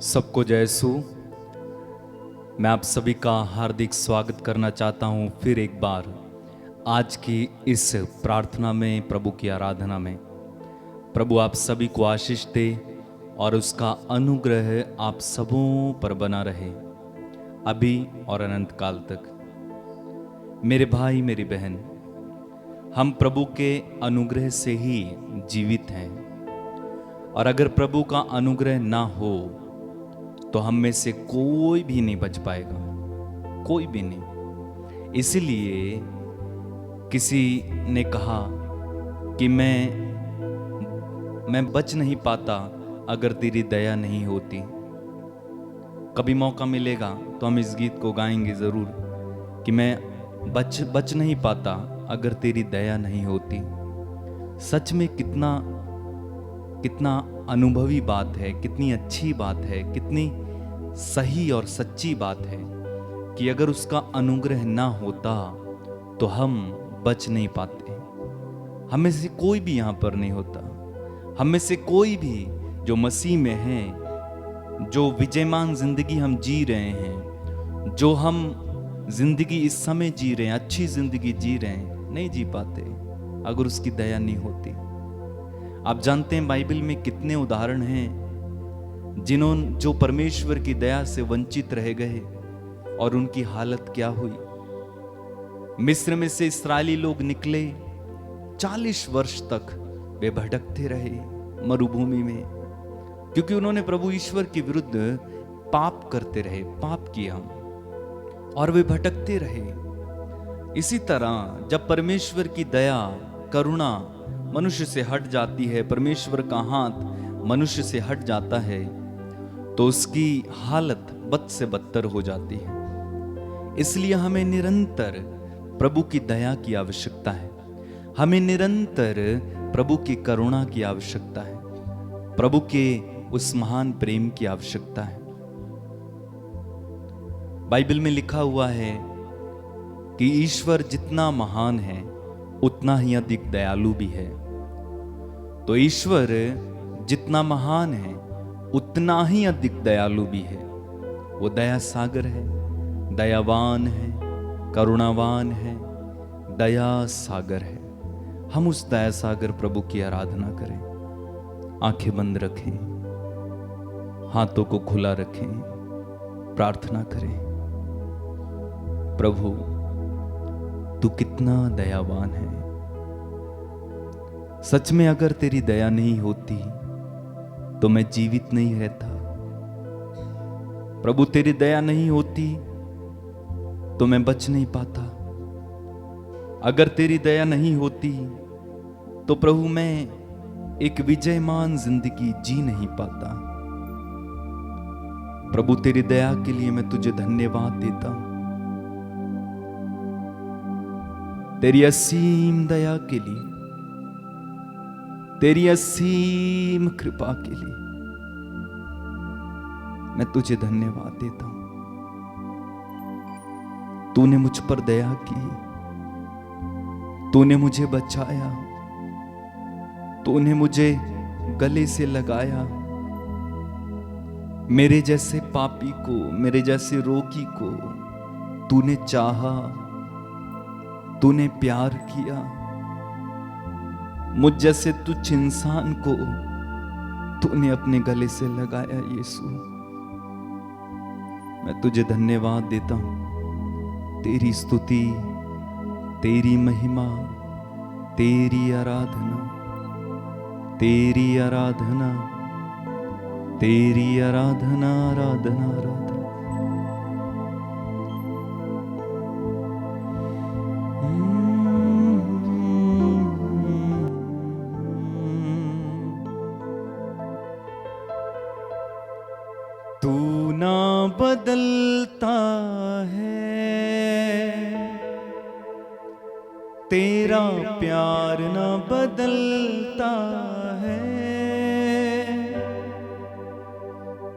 सबको जय यीशु। मैं आप सभी का हार्दिक स्वागत करना चाहता हूं फिर एक बार आज की इस प्रार्थना में, प्रभु की आराधना में। प्रभु आप सभी को आशीष दे और उसका अनुग्रह आप सबों पर बना रहे अभी और अनंत काल तक। मेरे भाई मेरी बहन, हम प्रभु के अनुग्रह से ही जीवित हैं, और अगर प्रभु का अनुग्रह ना हो तो हम में से कोई भी नहीं बच पाएगा, कोई भी नहीं। इसीलिए किसी ने कहा कि मैं बच नहीं पाता अगर तेरी दया नहीं होती। कभी मौका मिलेगा तो हम इस गीत को गाएंगे जरूर कि मैं बच नहीं पाता अगर तेरी दया नहीं होती। सच में कितना अनुभवी बात है, कितनी अच्छी बात है, कितनी सही और सच्ची बात है कि अगर उसका अनुग्रह ना होता तो हम बच नहीं पाते। हम में से कोई भी यहाँ पर नहीं होता। हम में से कोई भी जो मसीह में हैं, जो विजयमान जिंदगी हम जी रहे हैं, जो हम जिंदगी इस समय जी रहे हैं, अच्छी जिंदगी जी रहे हैं, नहीं जी पाते अगर उसकी दया नहीं होती। आप जानते हैं बाइबल में कितने उदाहरण हैं जो परमेश्वर की दया से वंचित रह गए और उनकी हालत क्या हुई। मिस्र में से इस्राएली लोग निकले, 40 वर्ष तक वे भटकते रहे मरुभूमि में, क्योंकि उन्होंने प्रभु ईश्वर के विरुद्ध पाप करते रहे, पाप किया और वे भटकते रहे। इसी तरह जब परमेश्वर की दया करुणा मनुष्य से हट जाती है, परमेश्वर का हाथ मनुष्य से हट जाता है, तो उसकी हालत बद से बदतर हो जाती है। इसलिए हमें निरंतर प्रभु की दया की आवश्यकता है, हमें निरंतर प्रभु की करुणा की आवश्यकता है, प्रभु के उस महान प्रेम की आवश्यकता है। बाइबल में लिखा हुआ है कि ईश्वर जितना महान है उतना ही अधिक दयालु भी है। तो ईश्वर जितना महान है उतना ही अधिक दयालु भी है। वो दया सागर है, दयावान है, करुणावान है, दया सागर है। हम उस दया सागर प्रभु की आराधना करें। आंखें बंद रखें, हाथों को खुला रखें, प्रार्थना करें। प्रभु तू कितना दयावान है। सच में अगर तेरी दया नहीं होती तो मैं जीवित नहीं रहता। प्रभु तेरी दया नहीं होती तो मैं बच नहीं पाता। अगर तेरी दया नहीं होती तो प्रभु मैं एक विजयमान जिंदगी जी नहीं पाता। प्रभु तेरी दया के लिए मैं तुझे धन्यवाद देता हूं, तेरी असीम दया के लिए, तेरी असीम कृपा के लिए मैं तुझे धन्यवाद देता हूं। तूने मुझ पर दया की, तूने मुझे बचाया, तूने मुझे गले से लगाया। मेरे जैसे पापी को, मेरे जैसे रोगी को तूने चाहा, तूने प्यार किया। मुझ जैसे तुच्छ इंसान को तूने अपने गले से लगाया। यीशु मैं तुझे धन्यवाद देता हूं। तेरी स्तुति, तेरी महिमा, तेरी आराधना, तेरी आराधना, तेरी आराधना, आराधना, आराधना। तू ना बदलता है, तेरा प्यार ना बदलता है।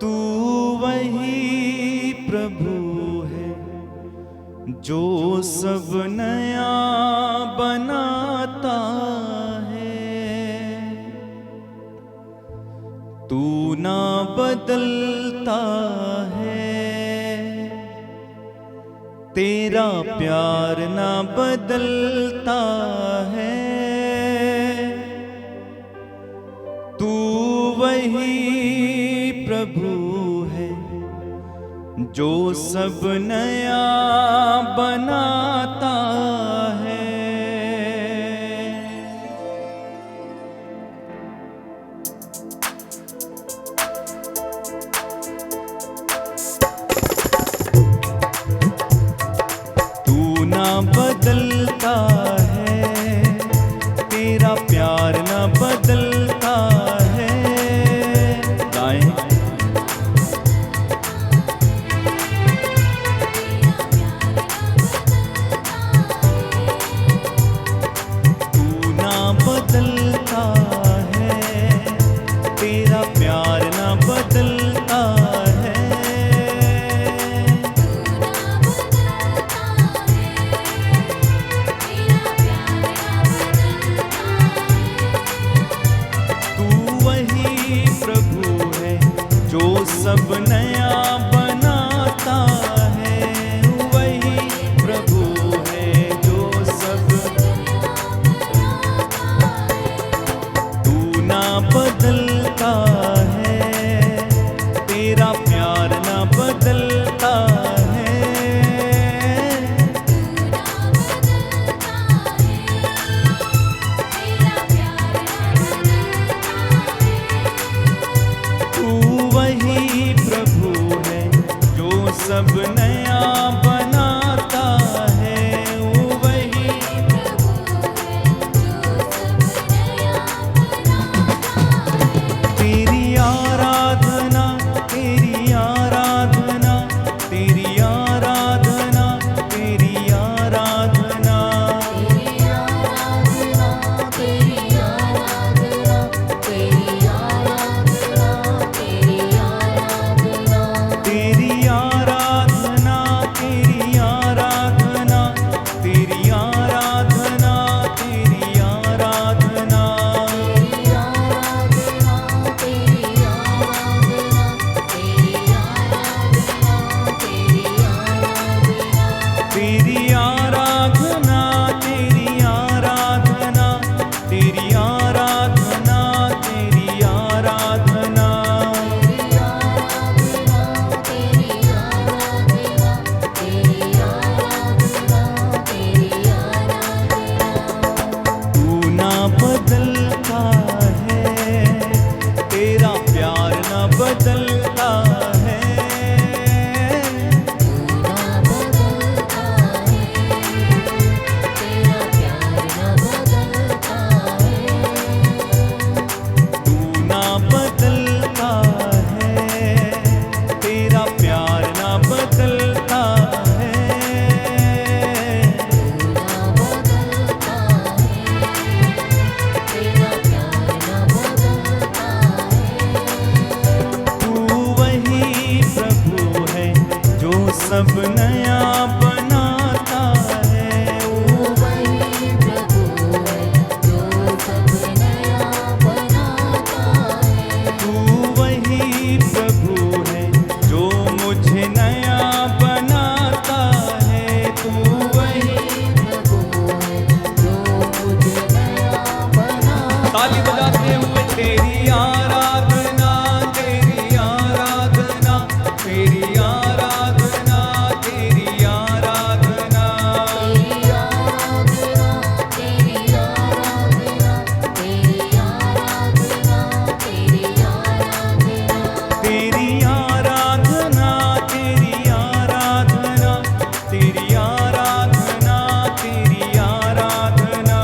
तू वही प्रभु है जो सब नया बनाता है। तू ना बदलता है, तेरा प्यार ना बदलता है। तू वही प्रभु है जो सब नया बनाता है। बदलता है, तेरा प्यार ना बदलता है। गाएं। तू ना बदलता है, तेरा प्यार ना बदलता है। सब नया बनाता है, वही प्रभु है जो सब। तू ना बदलता है, तेरा प्यार ना बदलता है। सब नया बनाता है, वही तेरी आराधना, तेरी आराधना, तेरी आराधना, तेरी आराधना, तेरी आराधना, तेरी आराधना, तेरी आराधना, तेरी आराधना, तेरी बदलता है। तू ना बदलता है, तेरा प्यार ना बदलता है। सब नया बनाता है, वही प्रभु है जो सब नया बनाता है। तू वही प्रभु है जो मुझे नया बनाता है। तू वही प्रभु है जो मुझे नया बनाता है। ताली बजाते हुए तेरी आराधना, तेरी आराधना, तेरी आराधना, तेरी आराधना, तेरी आराधना, तेरी आराधना, तेरी आराधना, तेरी आराधना, तेरी आराधना, तेरी आराधना, तेरी आराधना, तेरी आराधना, तेरी आराधना, तेरी आराधना,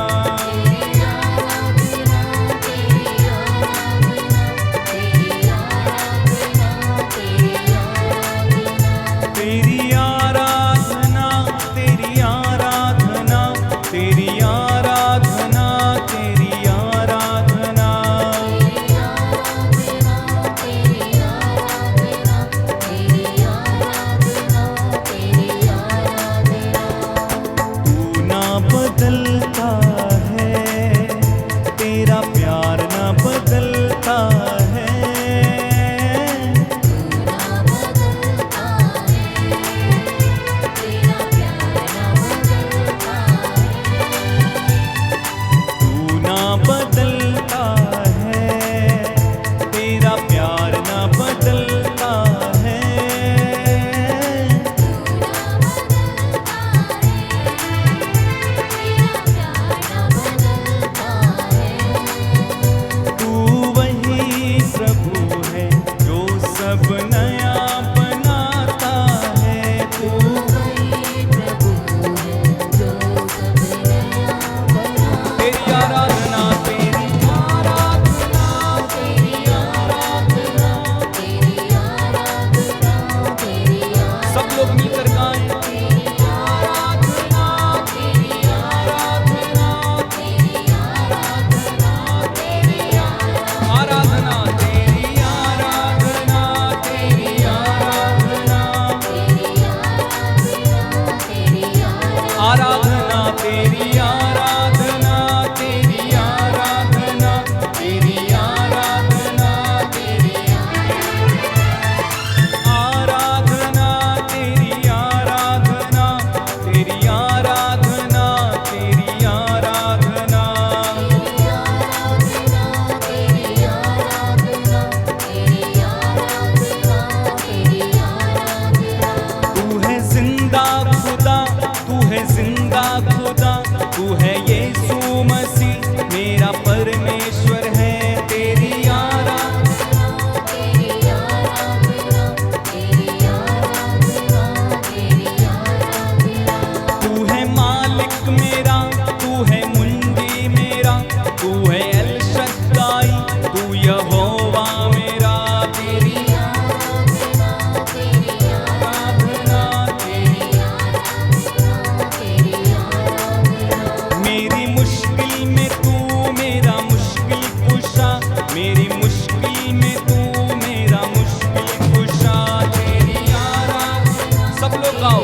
में तू मेरा मुश्किल कुशा, मेरी मुश्किल में तू मेरा मुश्किल कुशा। तेरी आराधना, सब लोग गाओ,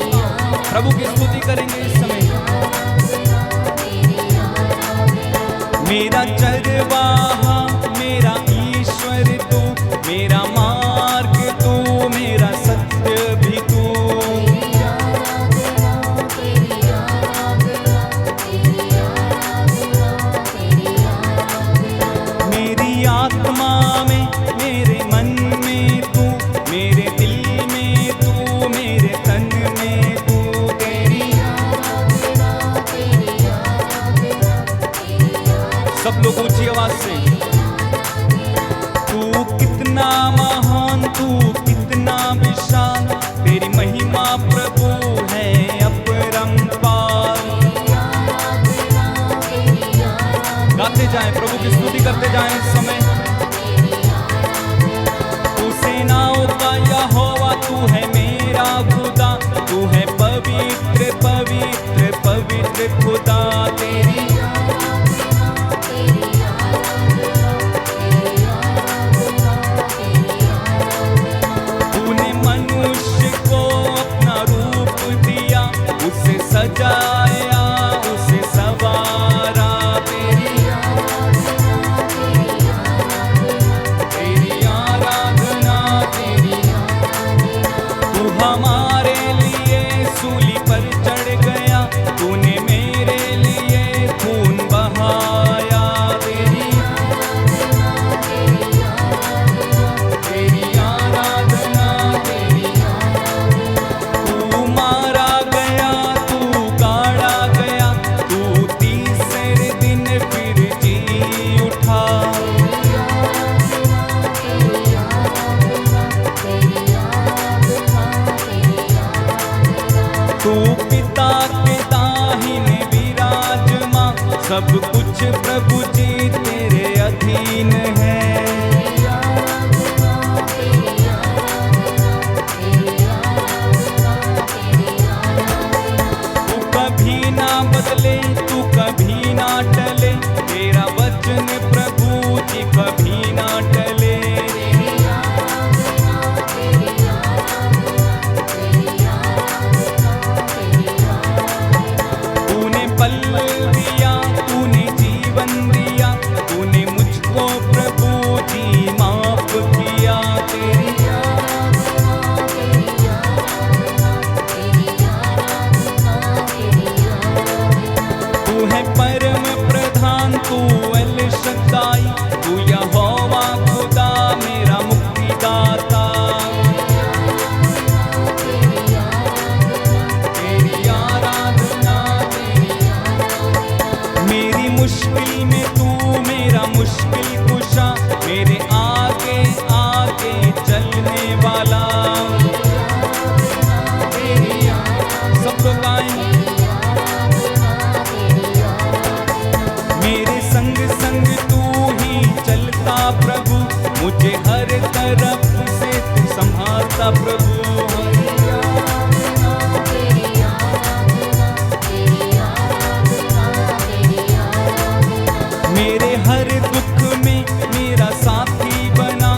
प्रभु की स्तुति करेंगे इस समय। मेरा चरवाहा, मेरा ईश्वर तू, मेरा मार्ग तू, मेरा सत्य भी तू। मेरी आत्मा में, मेरे मन में तू, मेरे दिल में तू, मेरे तन में तू। तेरी सब लोग ऊंची आवाज से, तू कितना महान, तू कितना विशाल, तेरी महिमा प्रभु है अपरंपार। गाते जाएं, प्रभु की स्तुति करते जाएं इस समय। तू सेनाओं का यहोवा, तू है मेरा खुदा, तू है पवित्र पवित्र पवित्र खुदा। तेरी सजाया, उसे सवारा। तेरी आराधना, तेरी तू हमारे लिए सूली पर चढ़ गया, तूने मेरे लिए खून बहाया। तेरी आराधना, तेरी तू मारा गया, तू पिता के दाहिने विराजमान, सब कुछ प्रभु जी तेरे अधीन है। तू कभी ना बदले, तू कभी ना टले, तेरा वचन प्रभु जी कभी ना टले। बल दिया, तूने जीवन दिया, तूने मुझको प्रभु जी माफ किया। तेरी तू है परम प्रधान, तू एल शद्दाई, तू यहोवा खुदा मेरा मुक्तिदाता। मेरी मुश्किल में तू मेरा मुश्किल कुशा, मेरे आगे आगे चलने वाला। सब लोग गाएं। मेरे संग संग तू ही चलता प्रभु, मुझे हर तरफ से तू संभालता प्रभु। मेरे हर दुख में मेरा साथी बना,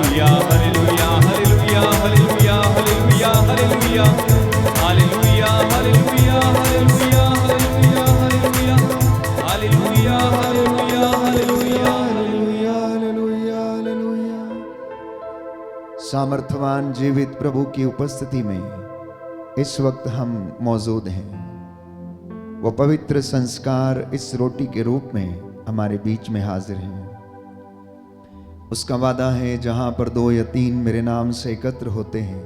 hallelujah hallelujah hallelujah hallelujah hallelujah hallelujah hallelujah hallelujah hallelujah hallelujah hallelujah hallelujah hallelujah hallelujah hallelujah. सामर्थ्यवान जीवित प्रभु की उपस्थिति में इस वक्त हम मौजूद हैं। वो पवित्र संस्कार इस रोटी के रूप में हमारे बीच में हाजिर हैं। उसका वादा है, जहां पर 2 या 3 मेरे नाम से एकत्र होते हैं,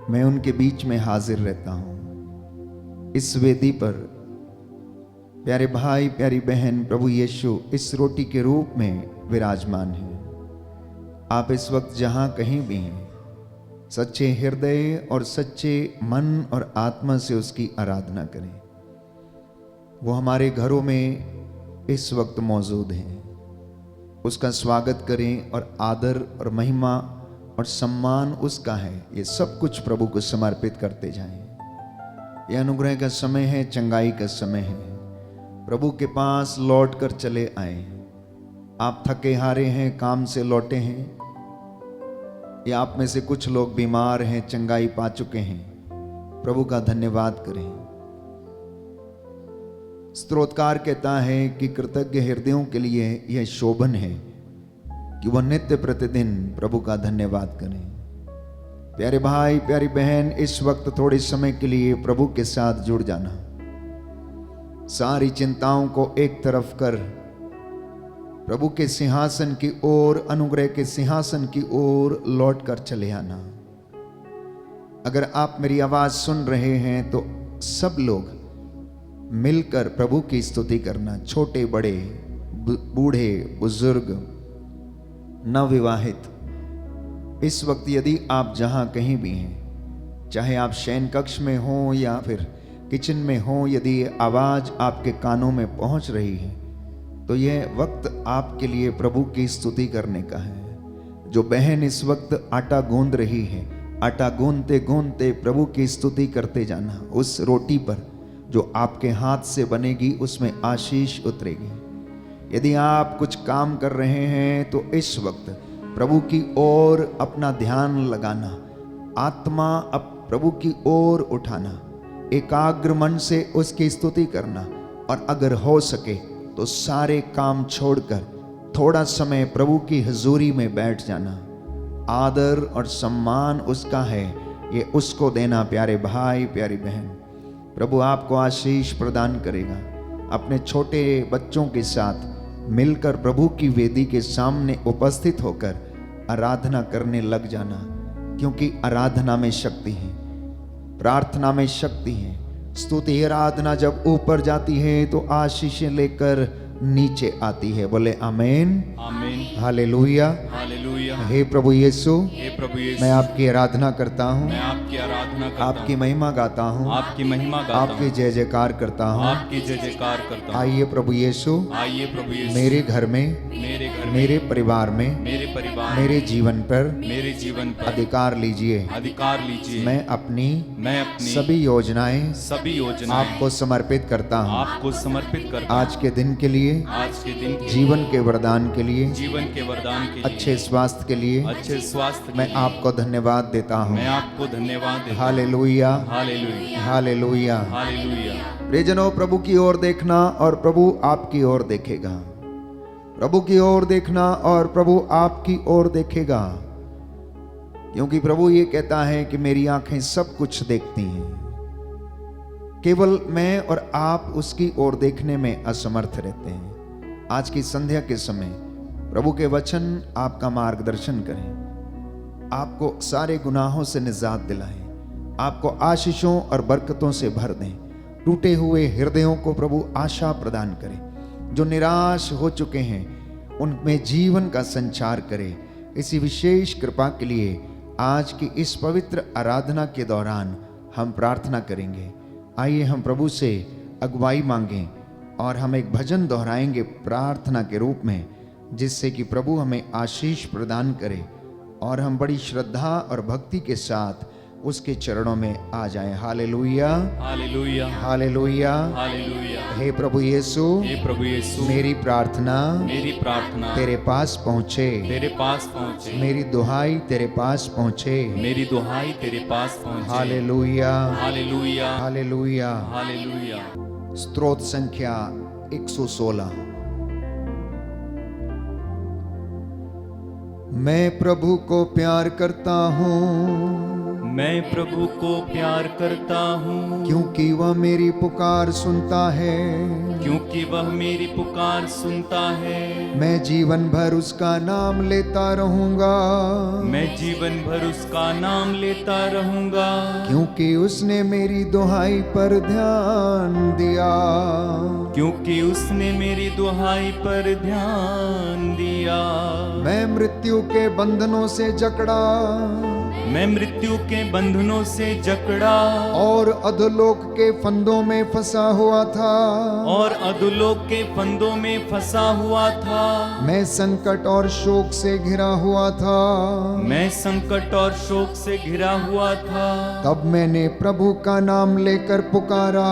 मैं उनके बीच में हाजिर रहता हूं। इस वेदी पर प्यारे भाई प्यारी बहन प्रभु यीशु इस रोटी के रूप में विराजमान हैं। आप इस वक्त जहां कहीं भी हैं, सच्चे हृदय और सच्चे मन और आत्मा से उसकी आराधना करें। वो हमारे घरों में इस वक्त मौजूद हैं। उसका स्वागत करें और आदर और महिमा और सम्मान उसका है। ये सब कुछ प्रभु को समर्पित करते जाएं। यह अनुग्रह का समय है, चंगाई का समय है। प्रभु के पास लौट कर चले आए। आप थके हारे हैं, काम से लौटे हैं, या आप में से कुछ लोग बीमार हैं, चंगाई पा चुके हैं, प्रभु का धन्यवाद करें। स्तोत्रकार कहता है कि कृतज्ञ हृदयों के लिए यह शोभन है कि वह नित्य प्रतिदिन प्रभु का धन्यवाद करें। प्यारे भाई प्यारी बहन, इस वक्त थोड़े समय के लिए प्रभु के साथ जुड़ जाना। सारी चिंताओं को एक तरफ कर प्रभु के सिंहासन की ओर, अनुग्रह के सिंहासन की ओर लौट कर चले आना। अगर आप मेरी आवाज सुन रहे हैं तो सब लोग मिलकर प्रभु की स्तुति करना। छोटे बड़े, बूढ़े बुजुर्ग, नवविवाहित, इस वक्त यदि आप जहां कहीं भी हैं, चाहे आप शयन कक्ष में हो या फिर किचन में हो, यदि ये आवाज आपके कानों में पहुंच रही है तो यह वक्त आपके लिए प्रभु की स्तुति करने का है। जो बहन इस वक्त आटा गूंद रही है, आटा गूंदते गूंदते प्रभु की स्तुति करते जाना। उस रोटी पर जो आपके हाथ से बनेगी उसमें आशीष उतरेगी। यदि आप कुछ काम कर रहे हैं तो इस वक्त प्रभु की ओर अपना ध्यान लगाना, आत्मा अब प्रभु की ओर उठाना, एकाग्र मन से उसकी स्तुति करना, और अगर हो सके तो सारे काम छोड़कर थोड़ा समय प्रभु की हजूरी में बैठ जाना। आदर और सम्मान उसका है, ये उसको देना। प्यारे भाई प्यारी बहन, प्रभु आपको आशीष प्रदान करेगा। अपने छोटे बच्चों के साथ मिलकर प्रभु की वेदी के सामने उपस्थित होकर आराधना करने लग जाना, क्योंकि आराधना में शक्ति है, प्रार्थना में शक्ति है। स्तुति आराधना जब ऊपर जाती है तो आशीषें लेकर नीचे आती है। बोले आमीन आमीन हालेलुया हालेलुया। हे प्रभु यीशु, हे प्रभु यीशु, मैं आपकी आराधना करता हूँ, मैं आपकी आराधना करता आपकी हूँ, महिमा गाता हूँ, आपकी महिमा गाता आपकी हूँ, जय जयकार करता हूँ। आपकी जय जयकार करता हूँ। आइए प्रभु यीशु, आइए प्रभु यीशु, मेरे घर में, मेरे घर में, मेरे परिवार में, मेरे परिवार में, मेरे जीवन पर मेरे जीवन पर अधिकार लीजिए। अधिकार लीजिए। मैं अपनी अपनी सभी योजनाएं आपको समर्पित करता हूँ। आपको समर्पित करता हूँ। आज के दिन के लिए, आज के दिन के जीवन के वरदान के लिए, जीवन के वरदान के लिए, अच्छे स्वास्थ्य के लिए, अच्छे स्वास्थ्य के मैं लिए आपको धन्यवाद देता हूँ। मैं आपको धन्यवाद देता हूँ। Hallelujah hallelujah hallelujah. हालेलुया। प्रियजनों, प्रभु की ओर देखना और प्रभु आपकी ओर देखेगा। प्रभु की ओर देखना और प्रभु आपकी ओर देखेगा, क्योंकि प्रभु ये कहता है कि मेरी आंखें सब कुछ देखती हैं, केवल मैं और आप उसकी ओर देखने में असमर्थ रहते हैं। आज की संध्या के समय प्रभु के वचन आपका मार्गदर्शन करें, आपको सारे गुनाहों से निजात दिलाएं, आपको आशीषों और बरकतों से भर दें। टूटे हुए हृदयों को प्रभु आशा प्रदान करें, जो निराश हो चुके हैं उनमें जीवन का संचार करें। इसी विशेष कृपा के लिए आज की इस पवित्र आराधना के दौरान हम प्रार्थना करेंगे। आइए हम प्रभु से अगुवाई मांगें और हम एक भजन दोहराएंगे प्रार्थना के रूप में, जिससे कि प्रभु हमें आशीष प्रदान करे और हम बड़ी श्रद्धा और भक्ति के साथ उसके चरणों में आ जाएं। Hallelujah, hallelujah, hallelujah. हालेलुया। हे प्रभु यीशु, हे प्रभु यीशु, मेरी प्रार्थना मेरी प्रार्थना तेरे पास पहुँचे, तेरे पास पहुँचे, मेरी दुहाई तेरे पास पहुँचे। मेरी दुहाई तेरे पास पहुँचे। Hallelujah, hallelujah, hallelujah. हालेलुया। स्तोत्र संख्या 116। मैं प्रभु को प्यार करता हूँ, मैं प्रभु को प्यार करता हूँ, क्योंकि वह मेरी पुकार सुनता है। क्योंकि वह मेरी पुकार सुनता है। मैं जीवन भर उसका नाम लेता रहूंगा, मैं जीवन भर उसका नाम लेता रहूंगा, क्योंकि उसने मेरी दुहाई पर ध्यान दिया। क्योंकि उसने मेरी दुहाई पर ध्यान दिया। मैं मृत्यु के बंधनों से जकड़ा, मैं मृत्यु के बंधनों से जकड़ा और अधोलोक के फंदों में फंसा हुआ था। और अधोलोक के फंदों में फंसा हुआ था। मैं संकट और शोक से घिरा हुआ था। मैं संकट और शोक से घिरा हुआ था। तब मैंने प्रभु का नाम लेकर पुकारा,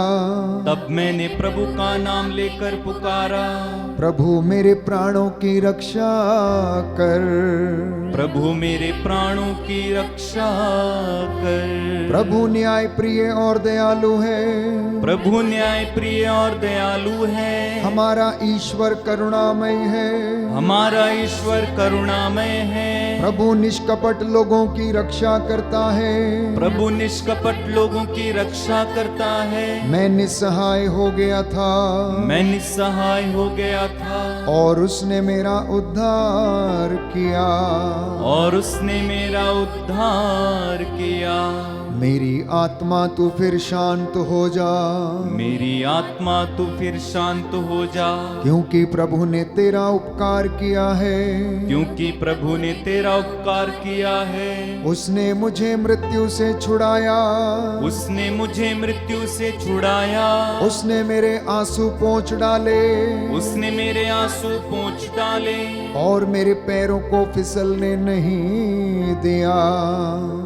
तब मैंने प्रभु का नाम लेकर पुकारा। प्रभु मेरे प्राणों की रक्षा कर, प्रभु मेरे प्राणों की रक्षा कर। प्रभु न्याय प्रिय और दयालु है, प्रभु न्याय प्रिय और दयालु है। हमारा ईश्वर करुणामय है, हमारा ईश्वर करुणामय है। प्रभु निष्कपट लोगों की रक्षा करता है। प्रभु निष्कपट लोगों की रक्षा करता है। मैं निस्सहाय हो गया था, मैं निस्सहाय हो गया था, और उसने मेरा उद्धार किया। और उसने मेरा उद्धार किया। मेरी आत्मा तू फिर शांत हो जा, मेरी आत्मा तू फिर शांत हो जा, क्योंकि प्रभु ने तेरा उपकार किया है। क्योंकि प्रभु ने तेरा उपकार किया है। उसने मुझे मृत्यु से छुड़ाया, उसने मुझे मृत्यु से छुड़ाया। उसने मेरे आंसू पोंछ डाले, उसने मेरे आंसू पोंछ डाले, और मेरे पैरों को फिसलने नहीं दिया।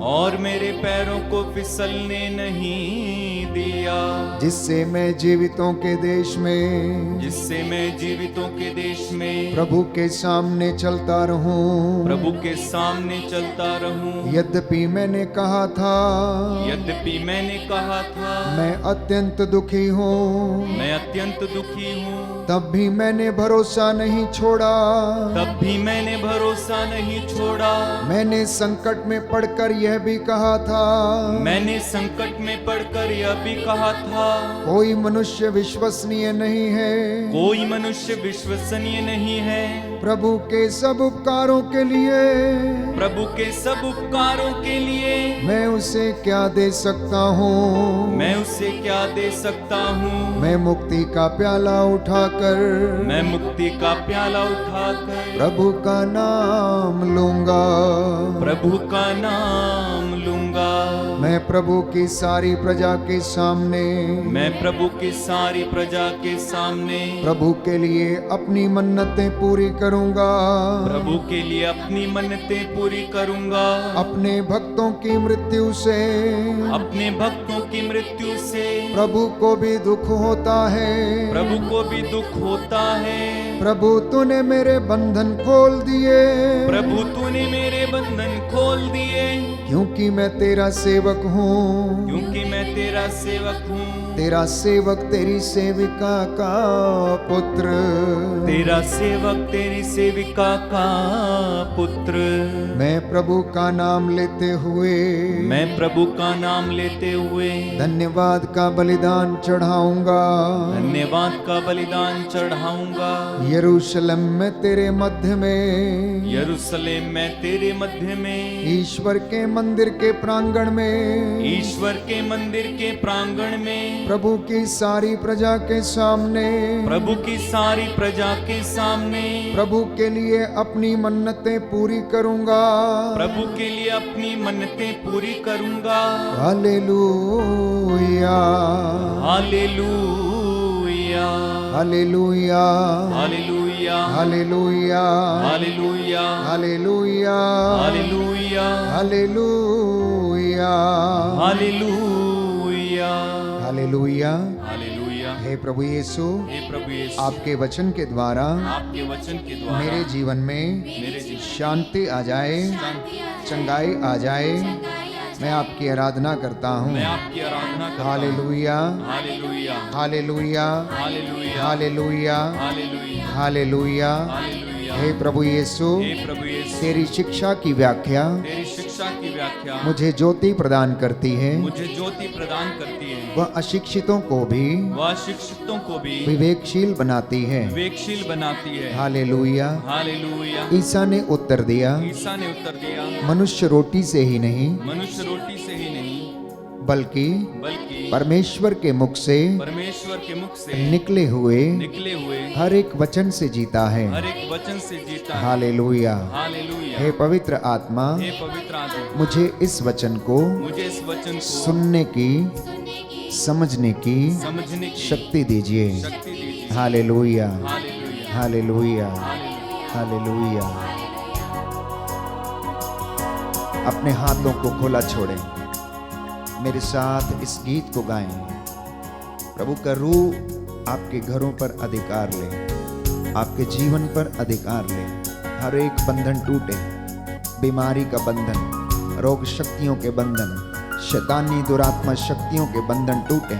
और मेरे पैरों को फिसलने नहीं दिया। जिससे मैं जीवितों के देश में, जिससे मैं जीवितों के देश में प्रभु के सामने चलता रहूं। प्रभु के सामने चलता रहूं। यद्यपि मैंने कहा था, यद्यपि मैंने कहा था, मैं अत्यंत दुखी हूँ, मैं अत्यंत दुखी हूँ, तब भी मैंने भरोसा नहीं छोड़ा। तब भी मैंने भरोसा नहीं छोड़ा। मैंने संकट में पड़कर यह भी कहा था, मैंने संकट में पड़कर यह भी कहा था, कोई मनुष्य विश्वसनीय नहीं है, कोई मनुष्य विश्वसनीय नहीं है। प्रभु के सब उपकारों के लिए, प्रभु के सब उपकारों के लिए मैं उसे क्या दे सकता हूँ। मैं उसे क्या दे सकता हूँ। मैं मुक्ति का प्याला उठाकर, मैं मुक्ति का प्याला उठाकर प्रभु का नाम लूंगा। प्रभु का नाम लूंगा। मैं प्रभु की सारी प्रजा के सामने, मैं प्रभु की सारी प्रजा के सामने प्रभु के लिए अपनी मन्नतें पूरी करूंगा। प्रभु के लिए अपनी मन्नतें पूरी करूंगा। अपने भक्तों की मृत्यु से, अपने भक्तों की मृत्यु से प्रभु को भी दुख होता है। प्रभु को भी दुख होता है। प्रभु तूने मेरे बंधन खोल दिए, प्रभु तूने मेरे बंधन खोल दिए, क्योंकि मैं तेरा सेवक हूँ। क्योंकि मैं तेरा सेवक हूँ। तेरा सेवक तेरी सेविका का पुत्र, तेरा सेवक तेरी सेविका का पुत्र। मैं प्रभु का नाम लेते हुए, मैं प्रभु का नाम लेते हुए धन्यवाद का बलिदान चढ़ाऊंगा। धन्यवाद का बलिदान चढ़ाऊंगा। यरूशलेम में तेरे मध्य में, यरूशलेम में तेरे मध्य में, ईश्वर के मंदिर के प्रांगण में, ईश्वर के मंदिर के प्रांगण में, प्रभु की सारी प्रजा के सामने, प्रभु की सारी प्रजा के सामने, प्रभु के लिए अपनी मन्नतें पूरी करूंगा। प्रभु के लिए अपनी मन्नतें पूरी करूंगा। Hallelujah, hallelujah, hallelujah, hallelujah, hallelujah, hallelujah, hallelujah, hallelujah, hallelujah. Hallelujah hallelujah hallelujah. Hallelujah. हे प्रभु यीशु, हे प्रभु यीशु, आपके वचन के द्वारा आपके वचन के द्वारा मेरे जीवन में मेरे जीवन शांति आ जाए, चंगाई आ जाए। मैं आपकी आराधना करता हूँ। मैं आपकी आराधना करता हूँ। Hallelujah hallelujah hallelujah hallelujah hallelujah hallelujah hallelujah. Hallelujah. हे प्रभु यीशु, हे प्रभु यीशु, तेरी शिक्षा की व्याख्या तेरी शिक्षा की व्याख्या मुझे ज्योति प्रदान करती है। मुझे ज्योति प्रदान करती है। वह अशिक्षितों को भी वह शिक्षितों को भी विवेकशील बनाती है। विवेकशील बनाती है। हालेलुया। हालेलुया। ईसा ने उत्तर दिया, ईसा ने उत्तर दिया, मनुष्य रोटी से ही नहीं मनुष्य रोटी से ही नहीं बल्कि बल्कि परमेश्वर के मुख से परमेश्वर के मुख से निकले हुए निकले हर एक वचन से जीता है। हर एक वचन से जीता है। हालेलुया। हालेलुया। हे पवित्र आत्मा, हे पवित्र आत्मा, मुझे इस वचन को मुझे इस वचन को सुनने की, समझने की समझने की शक्ति दीजिए। शक्ति दीजिए। Hallelujah hallelujah. Hallelujah hallelujah. Hallelujah. अपने हाथों को खोला छोड़ें, मेरे साथ इस गीत को गाएं। प्रभु का रूह आपके घरों पर अधिकार ले, आपके जीवन पर अधिकार ले। हर एक बंधन टूटे, बीमारी का बंधन, रोग शक्तियों के बंधन, शैतानी दुरात्मा शक्तियों के बंधन टूटे।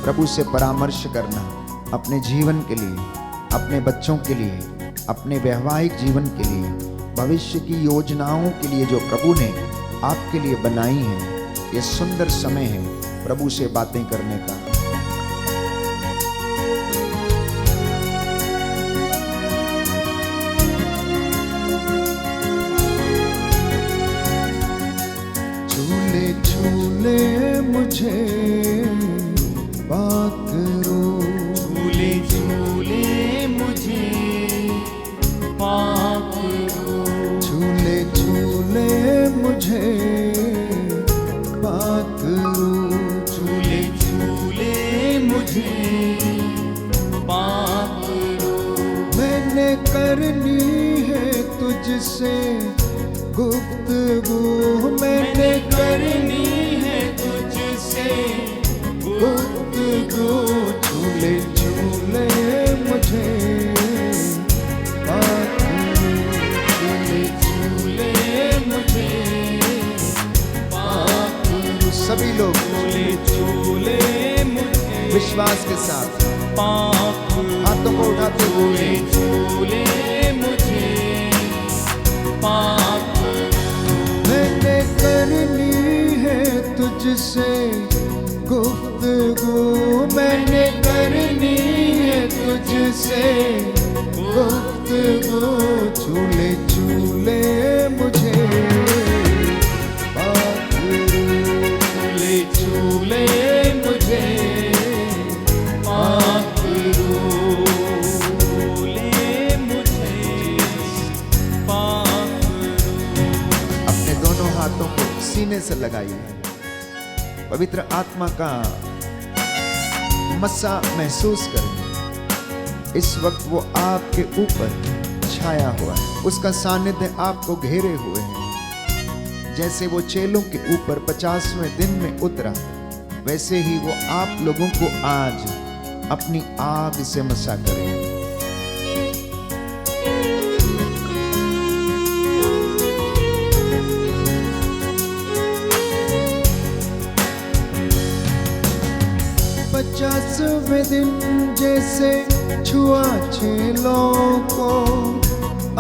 प्रभु से परामर्श करना अपने जीवन के लिए, अपने बच्चों के लिए, अपने वैवाहिक जीवन के लिए, भविष्य की योजनाओं के लिए जो प्रभु ने आपके लिए बनाई हैं। ये सुंदर समय है प्रभु से बातें करने का। झूले झूले मुझे बात करो, झूले झूले मुझे पाप करो, झूले झूले मुझे बात करो। झूले झूले मुझे पाप करो। मैंने करनी है तुझसे गुफ्तगू, मैंने करनी है तुझसे गुफ्तगू। झूले झूले मुझे बात करो, झूले झूले मुझे पाप करो। सभी लोग झूले झूले मुझे विश्वास के साथ पाप करो। हाथों को उठाते हुए झूले मुझे पाप करो। मैंने करनी है तुझसे गुफ्तगू, मैंने करनी है तुझसे गुफ्तगू। झूले झूले मुझे बात करो, झूले झूले मुझे पाप करो। झूले मुझे पाप करो। अपने दोनों हाथों को सीने से लगाइए। पवित्र आत्मा का मस्सा महसूस करें। इस वक्त वो आपके ऊपर छाया हुआ है, उसका सानिध्य आपको घेरे हुए है। जैसे वो चेलों के ऊपर 50वें दिन में उतरा, वैसे ही वो आप लोगों को आज अपनी आग से मसा करें। पचासवें दिन जैसे छुआ चेलों को,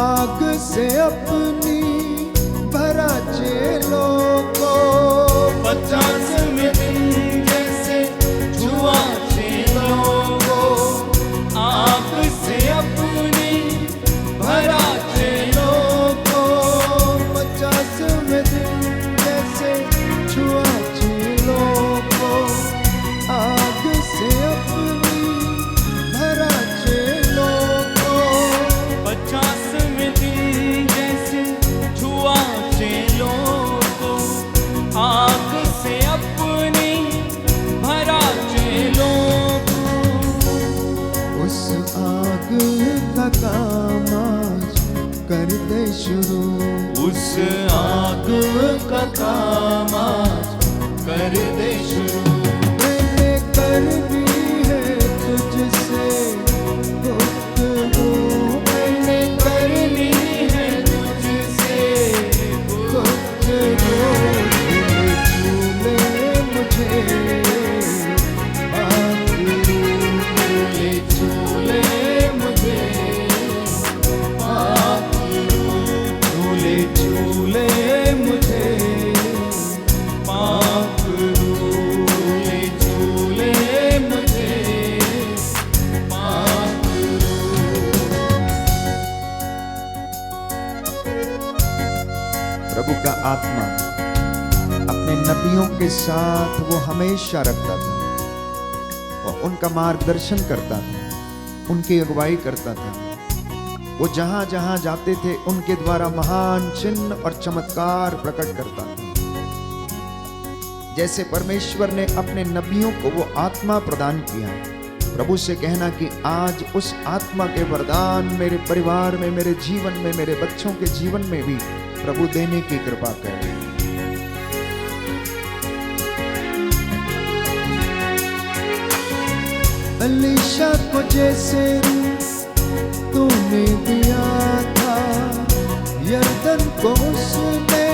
आग से अपनी भरा चेलों को। 50वें दिन जैसे छुआ चेलों को, आग से अपनी भरा चेलों को। 50वें दिन जैसे छुआ चेलों को, आग से अपनी भरा चेलों को। 50वें दिन जैसे छुआ चेलों को, आग से अपनी भरा चेलों को। उस आग का काम आज कर दे शुरू, उस आग का काम आज कर दे शुरू। मैंने करनी है तुझसे गुफ्तगू, मैंने करनी है तुझसे गुफ्तगू। झूले मुझे झूले मुझे झूले झूले मुझे माफ झूले झूले मुझे माफ। प्रभु का आत्मा अपने नबियों के साथ वो हमेशा रखता था और उनका मार्गदर्शन करता था, उनकी अगुवाई करता था। वो जहां जहां जाते थे उनके द्वारा महान चिन्ह और चमत्कार प्रकट करता था। जैसे परमेश्वर ने अपने नबियों को वो आत्मा प्रदान किया, प्रभु से कहना कि आज उस आत्मा के वरदान मेरे परिवार में, मेरे जीवन में, मेरे बच्चों के जीवन में भी प्रभु देने की कृपा कर। अलीशा को जैसे तूने दिया था, यरदन को उसने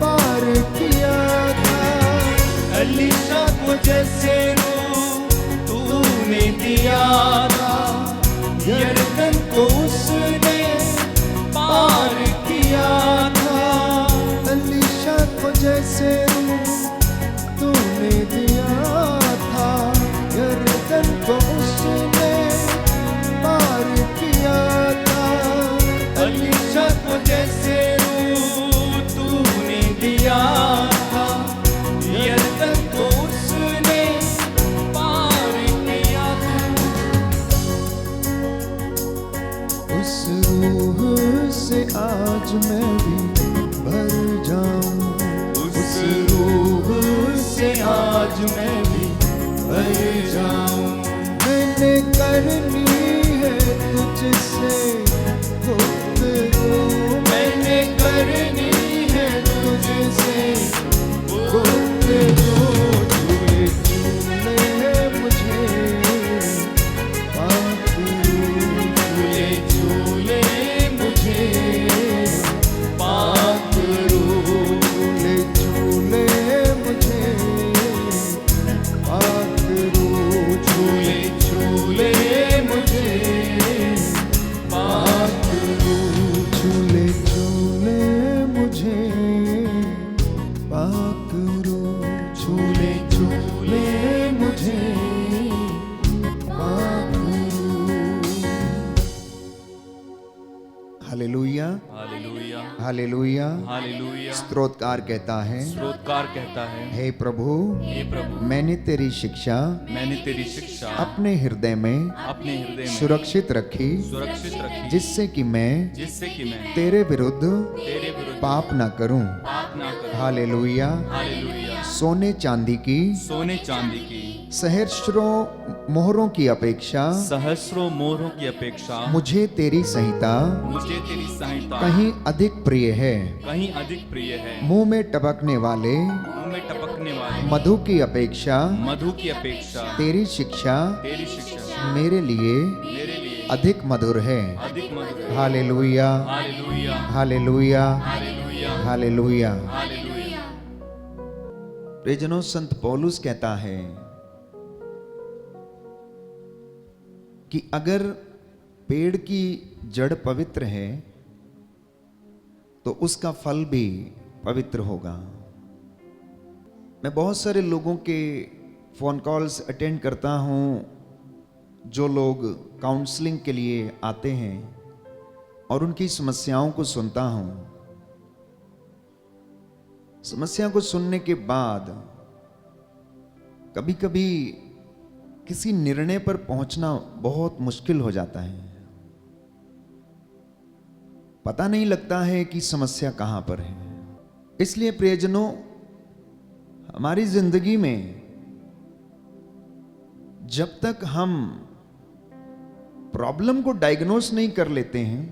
पार किया था। अलीशा को जैसे तूने दिया था, यरदन को उसने पार किया था। अलीशा को जैसे तूने दिया था, यरदन को उसने पार किया था। अलीशा को जैसे तूने दिया था, यरदन को उसने पार किया था। उस रूह से आज मैं भी भर जाऊं, उस रूह से आज मैं भी भर जाऊं। मैंने करनी है तुझसे गुफ्तगू, मैंने करनी है तुझसे गुफ्तगू। झूले झूले मुझे माफ झूले झूले मुझे माफ झूले झूले मुझे माफ झूले झूले मुझे माफ झूले झूले मुझे माफ झूले झूले मुझे माफ। Hallelujah hallelujah hallelujah. हालेलुया। स्तोत्रकार कहता है, स्तोत्रकार कहता है, हे प्रभु हे प्रभु मैंने तेरी शिक्षा मैंने तेरी शिक्षा अपने हृदय में अपने हृदय में सुरक्षित रखी, जिससे कि मैं तेरे विरुद्ध पाप ना करूं। पाप ना करूं। हालेलुया। हालेलुया। सोने चांदी की सहस्रों मोहरों की अपेक्षा मुझे तेरी संहिता कहीं अधिक प्रिय है। मुंह में टपकने वाले मधु की अपेक्षा तेरी शिक्षा मेरे लिए अधिक मधुर है। Hallelujah hallelujah hallelujah. प्रियजनों, संत पौलुस कहता है कि अगर पेड़ की जड़ पवित्र है तो उसका फल भी पवित्र होगा। मैं बहुत सारे लोगों के फोन कॉल्स अटेंड करता हूं, जो लोग काउंसलिंग के लिए आते हैं, और उनकी समस्याओं को सुनता हूं। समस्या को सुनने के बाद कभी कभी किसी निर्णय पर पहुंचना बहुत मुश्किल हो जाता है। पता नहीं लगता है कि समस्या कहां पर है। इसलिए प्रियजनों, हमारी जिंदगी में जब तक हम प्रॉब्लम को डायग्नोस नहीं कर लेते हैं,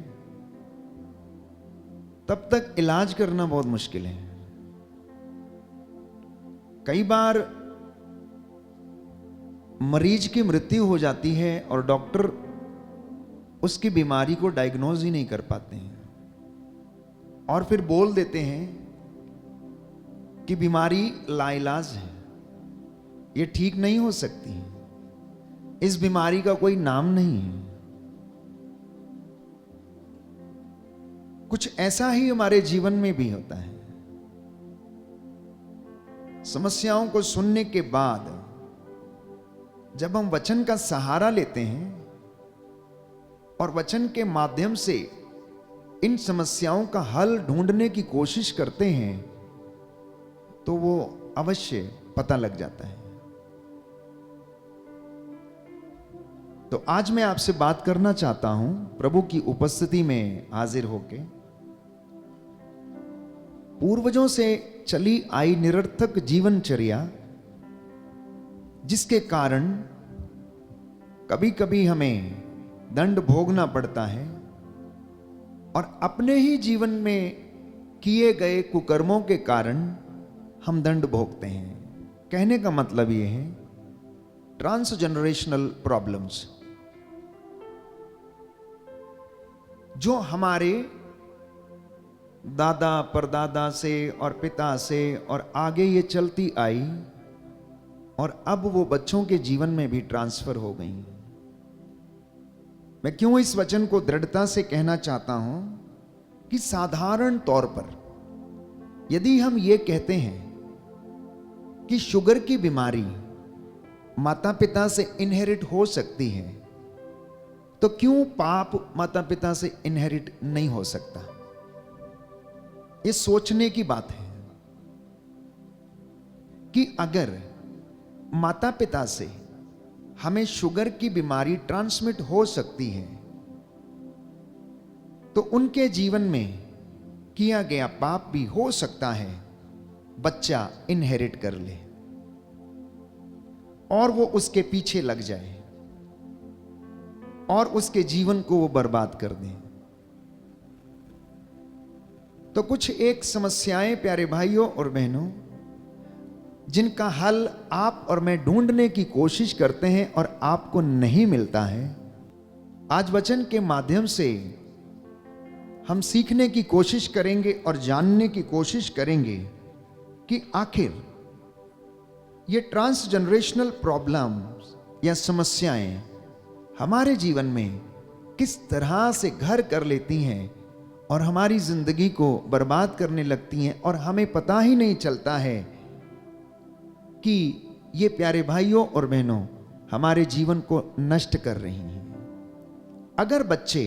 तब तक इलाज करना बहुत मुश्किल है। कई बार मरीज की मृत्यु हो जाती है और डॉक्टर उसकी बीमारी को डायग्नोज ही नहीं कर पाते हैं और फिर बोल देते हैं कि बीमारी लाइलाज है, ये ठीक नहीं हो सकती, इस बीमारी का कोई नाम नहीं है। कुछ ऐसा ही हमारे जीवन में भी होता है। समस्याओं को सुनने के बाद जब हम वचन का सहारा लेते हैं और वचन के माध्यम से इन समस्याओं का हल ढूंढने की कोशिश करते हैं तो वो अवश्य पता लग जाता है। तो आज मैं आपसे बात करना चाहता हूं प्रभु की उपस्थिति में हाजिर होके पूर्वजों से चली आई निरर्थक जीवनचर्या, जिसके कारण कभी कभी हमें दंड भोगना पड़ता है और अपने ही जीवन में किए गए कुकर्मों के कारण हम दंड भोगते हैं। कहने का मतलब यह है ट्रांसजेनरेशनल प्रॉब्लम्स, जो हमारे दादा परदादा से और पिता से और आगे ये चलती आई और अब वो बच्चों के जीवन में भी ट्रांसफर हो गई। मैं क्यों इस वचन को दृढ़ता से कहना चाहता हूं कि साधारण तौर पर यदि हम ये कहते हैं कि शुगर की बीमारी माता पिता से इनहेरिट हो सकती है, तो क्यों पाप माता पिता से इनहेरिट नहीं हो सकता? ये सोचने की बात है कि अगर माता पिता से हमें शुगर की बीमारी ट्रांसमिट हो सकती है तो उनके जीवन में किया गया पाप भी हो सकता है बच्चा इनहेरिट कर ले और वो उसके पीछे लग जाए और उसके जीवन को वो बर्बाद कर दे। तो कुछ एक समस्याएं प्यारे भाइयों और बहनों, जिनका हल आप और मैं ढूंढने की कोशिश करते हैं और आपको नहीं मिलता है, आज वचन के माध्यम से हम सीखने की कोशिश करेंगे और जानने की कोशिश करेंगे कि आखिर ये ट्रांसजेनरेशनल प्रॉब्लम्स या समस्याएं हमारे जीवन में किस तरह से घर कर लेती हैं और हमारी जिंदगी को बर्बाद करने लगती हैं और हमें पता ही नहीं चलता है कि ये प्यारे भाइयों और बहनों हमारे जीवन को नष्ट कर रही हैं। अगर बच्चे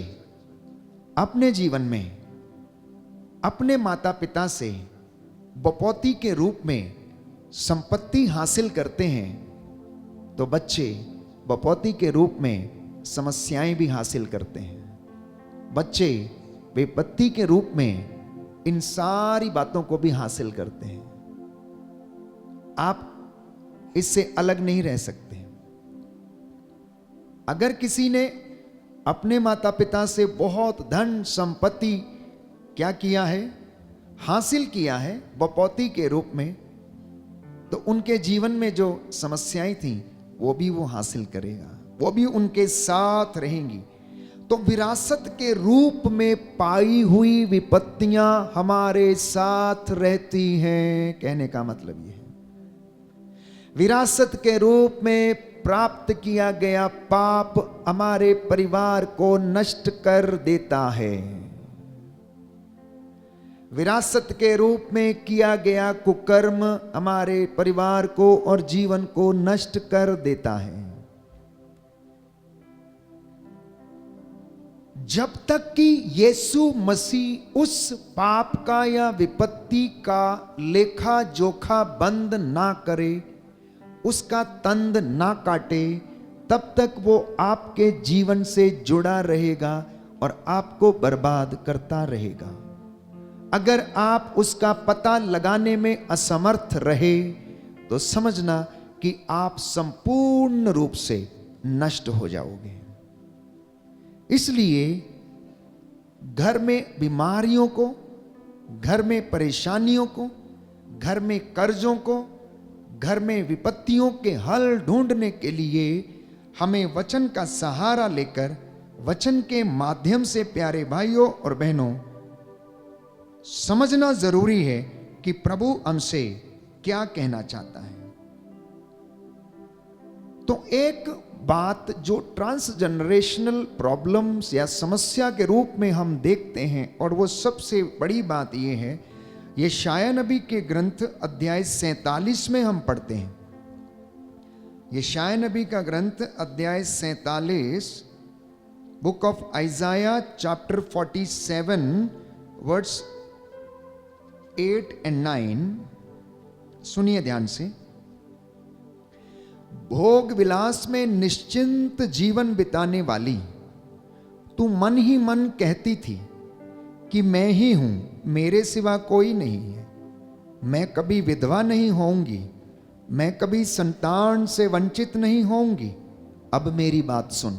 अपने जीवन में अपने माता पिता से बपौती के रूप में संपत्ति हासिल करते हैं तो बच्चे बपौती के रूप में समस्याएं भी हासिल करते हैं। बच्चे बेपत्ती के रूप में इन सारी बातों को भी हासिल करते हैं। आप इससे अलग नहीं रह सकते। अगर किसी ने अपने माता पिता से बहुत धन संपत्ति क्या किया है, हासिल किया है बपौती के रूप में, तो उनके जीवन में जो समस्याएं थी वो भी वो हासिल करेगा, वो भी उनके साथ रहेंगी। तो विरासत के रूप में पाई हुई विपत्तियां हमारे साथ रहती हैं। कहने का मतलब यह है विरासत के रूप में प्राप्त किया गया पाप हमारे परिवार को नष्ट कर देता है। विरासत के रूप में किया गया कुकर्म हमारे परिवार को और जीवन को नष्ट कर देता है। जब तक कि यीशु मसीह उस पाप का या विपत्ति का लेखा जोखा बंद ना करे, उसका तंद ना काटे, तब तक वो आपके जीवन से जुड़ा रहेगा और आपको बर्बाद करता रहेगा। अगर आप उसका पता लगाने में असमर्थ रहे तो समझना कि आप संपूर्ण रूप से नष्ट हो जाओगे। इसलिए घर में बीमारियों को, घर में परेशानियों को, घर में कर्जों को, घर में विपत्तियों के हल ढूंढने के लिए हमें वचन का सहारा लेकर वचन के माध्यम से प्यारे भाइयों और बहनों समझना जरूरी है कि प्रभु हमसे क्या कहना चाहता है। तो एक बात जो ट्रांसजनरेशनल प्रॉब्लम्स या समस्या के रूप में हम देखते हैं, और वो सबसे बड़ी बात ये है, यशायाह नबी के ग्रंथ अध्याय 47 में हम पढ़ते हैं। यशायाह नबी का ग्रंथ अध्याय 47, book of आइजाया chapter 47 words 8 and 9। सुनिए ध्यान से। भोग विलास में निश्चिंत जीवन बिताने वाली, तू मन ही मन कहती थी कि मैं ही हूं, मेरे सिवा कोई नहीं है। मैं कभी विधवा नहीं होऊंगी, मैं कभी संतान से वंचित नहीं होऊंगी। अब मेरी बात सुन।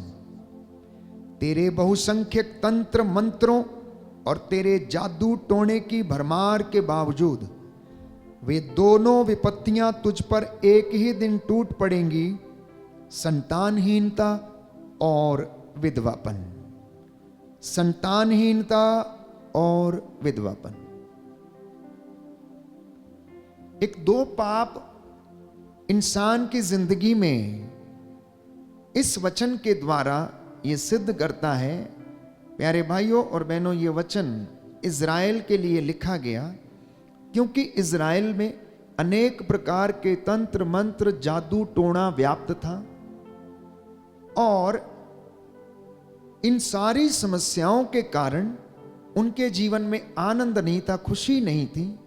तेरे बहुसंख्यक तंत्र मंत्रों और तेरे जादू टोने की भरमार के बावजूद वे दोनों विपत्तियां तुझ पर एक ही दिन टूट पड़ेंगी, संतानहीनता और विधवापन। संतानहीनता और विधवापन। एक दो पाप इंसान की जिंदगी में इस वचन के द्वारा यह सिद्ध करता है। प्यारे भाइयों और बहनों, यह वचन इज़राइल के लिए लिखा गया क्योंकि इज़राइल में अनेक प्रकार के तंत्र मंत्र जादू टोना व्याप्त था और इन सारी समस्याओं के कारण उनके जीवन में आनंद नहीं था, खुशी नहीं थी,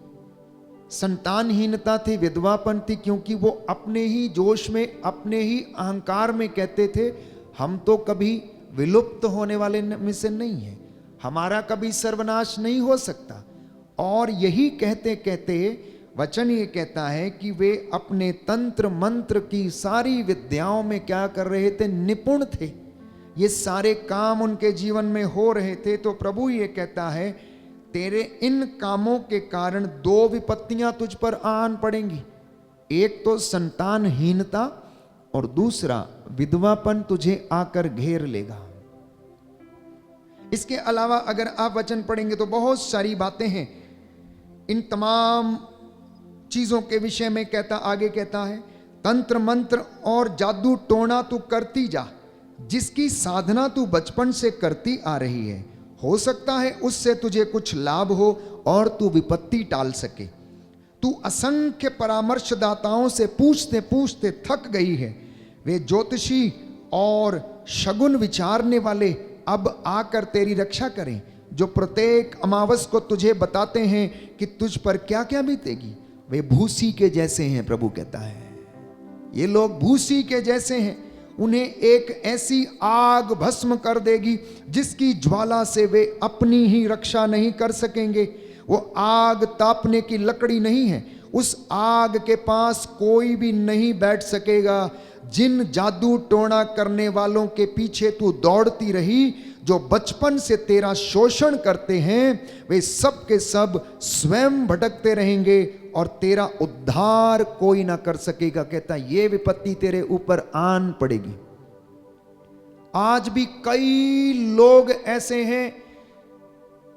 संतानहीनता थी, विधवापन थी, क्योंकि वो अपने ही जोश में, अपने ही अहंकार में कहते थे हम तो कभी विलुप्त होने वाले में से नहीं है, हमारा कभी सर्वनाश नहीं हो सकता। और यही कहते कहते वचन ये कहता है कि वे अपने तंत्र मंत्र की सारी विद्याओं में क्या कर रहे थे, निपुण थे। ये सारे काम उनके जीवन में हो रहे थे। तो प्रभु ये कहता है तेरे इन कामों के कारण दो विपत्तियां तुझ पर आन पड़ेंगी। एक तो संतानहीनता और दूसरा विधवापन तुझे आकर घेर लेगा। इसके अलावा अगर आप वचन पढ़ेंगे तो बहुत सारी बातें हैं। इन तमाम चीजों के विषय में आगे कहता है तंत्र मंत्र और जादू टोना तू करती जा, जिसकी साधना तू बचपन से करती आ रही है। हो सकता है उससे तुझे कुछ लाभ हो और तू विपत्ति टाल सके। तू असंख्य परामर्शदाताओं से पूछते पूछते थक गई है। वे ज्योतिषी और शगुन विचारने वाले अब आकर तेरी रक्षा करें, जो प्रत्येक अमावस को तुझे बताते हैं कि तुझ पर क्या क्या बीतेगी। वे भूसी के जैसे हैं, प्रभु कहता है ये लोग भूसी के जैसे हैं। उन्हें एक ऐसी आग भस्म कर देगी जिसकी ज्वाला से वे अपनी ही रक्षा नहीं कर सकेंगे। वो आग तापने की लकड़ी नहीं है, उस आग के पास कोई भी नहीं बैठ सकेगा। जिन जादू टोना करने वालों के पीछे तू दौड़ती रही, जो बचपन से तेरा शोषण करते हैं, वे सब के सब स्वयं भटकते रहेंगे और तेरा उद्धार कोई ना कर सकेगा। कहता ये विपत्ति तेरे ऊपर आन पड़ेगी। आज भी कई लोग ऐसे हैं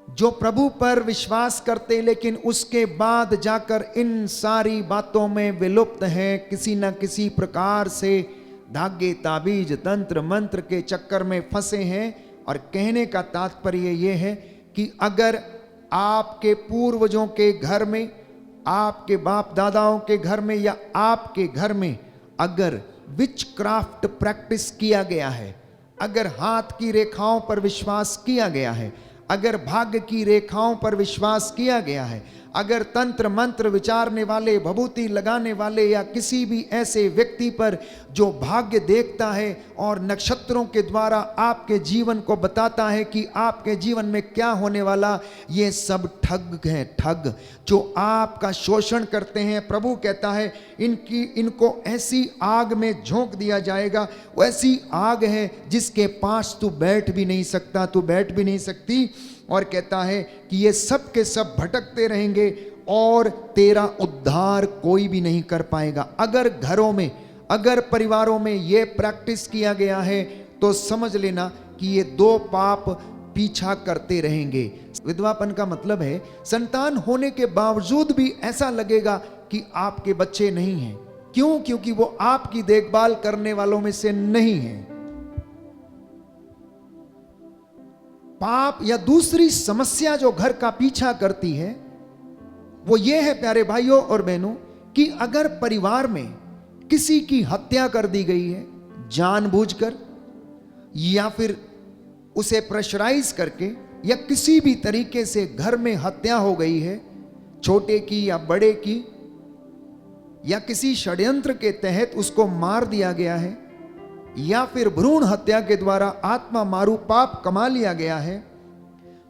जो प्रभु पर विश्वास करते लेकिन उसके बाद जाकर इन सारी बातों में विलुप्त हैं। किसी न किसी प्रकार से धागे ताबीज तंत्र मंत्र के चक्कर में फंसे हैं। और कहने का तात्पर्य यह है कि अगर आपके पूर्वजों के घर में, आपके बाप दादाओं के घर में या आपके घर में अगर विच क्राफ्ट प्रैक्टिस किया गया है, अगर हाथ की रेखाओं पर विश्वास किया गया है, अगर भाग्य की रेखाओं पर विश्वास किया गया है, अगर तंत्र मंत्र विचारने वाले, भभूति लगाने वाले या किसी भी ऐसे व्यक्ति पर जो भाग्य देखता है और नक्षत्रों के द्वारा आपके जीवन को बताता है कि आपके जीवन में क्या होने वाला, ये सब ठग हैं, ठग जो आपका शोषण करते हैं। प्रभु कहता है इनको ऐसी आग में झोंक दिया जाएगा। वैसी आग है जिसके पास तू बैठ भी नहीं सकता, तू बैठ भी नहीं सकती। और कहता है कि ये सब के सब भटकते रहेंगे और तेरा उद्धार कोई भी नहीं कर पाएगा। अगर घरों में, अगर परिवारों में ये प्रैक्टिस किया गया है तो समझ लेना कि ये दो पाप पीछा करते रहेंगे। विधवापन का मतलब है संतान होने के बावजूद भी ऐसा लगेगा कि आपके बच्चे नहीं हैं। क्यों? क्योंकि वो आपकी देखभाल करने वालों में से नहीं है। पाप या दूसरी समस्या जो घर का पीछा करती है वो ये है प्यारे भाइयों और बहनों कि अगर परिवार में किसी की हत्या कर दी गई है जानबूझकर या फिर उसे प्रेशराइज करके या किसी भी तरीके से घर में हत्या हो गई है, छोटे की या बड़े की, या किसी षड्यंत्र के तहत उसको मार दिया गया है, या फिर भ्रूण हत्या के द्वारा आत्मा मारू पाप कमा लिया गया है,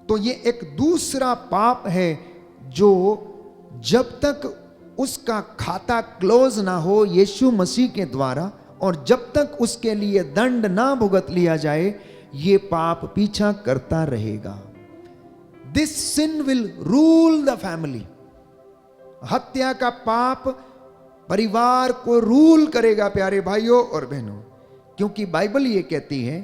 तो ये एक दूसरा पाप है जो जब तक उसका खाता क्लोज ना हो यीशु मसीह के द्वारा और जब तक उसके लिए दंड ना भुगत लिया जाए, ये पाप पीछा करता रहेगा। This sin will rule the family. हत्या का पाप परिवार को रूल करेगा प्यारे भाइयों और बहनों, क्योंकि बाइबल ये कहती है,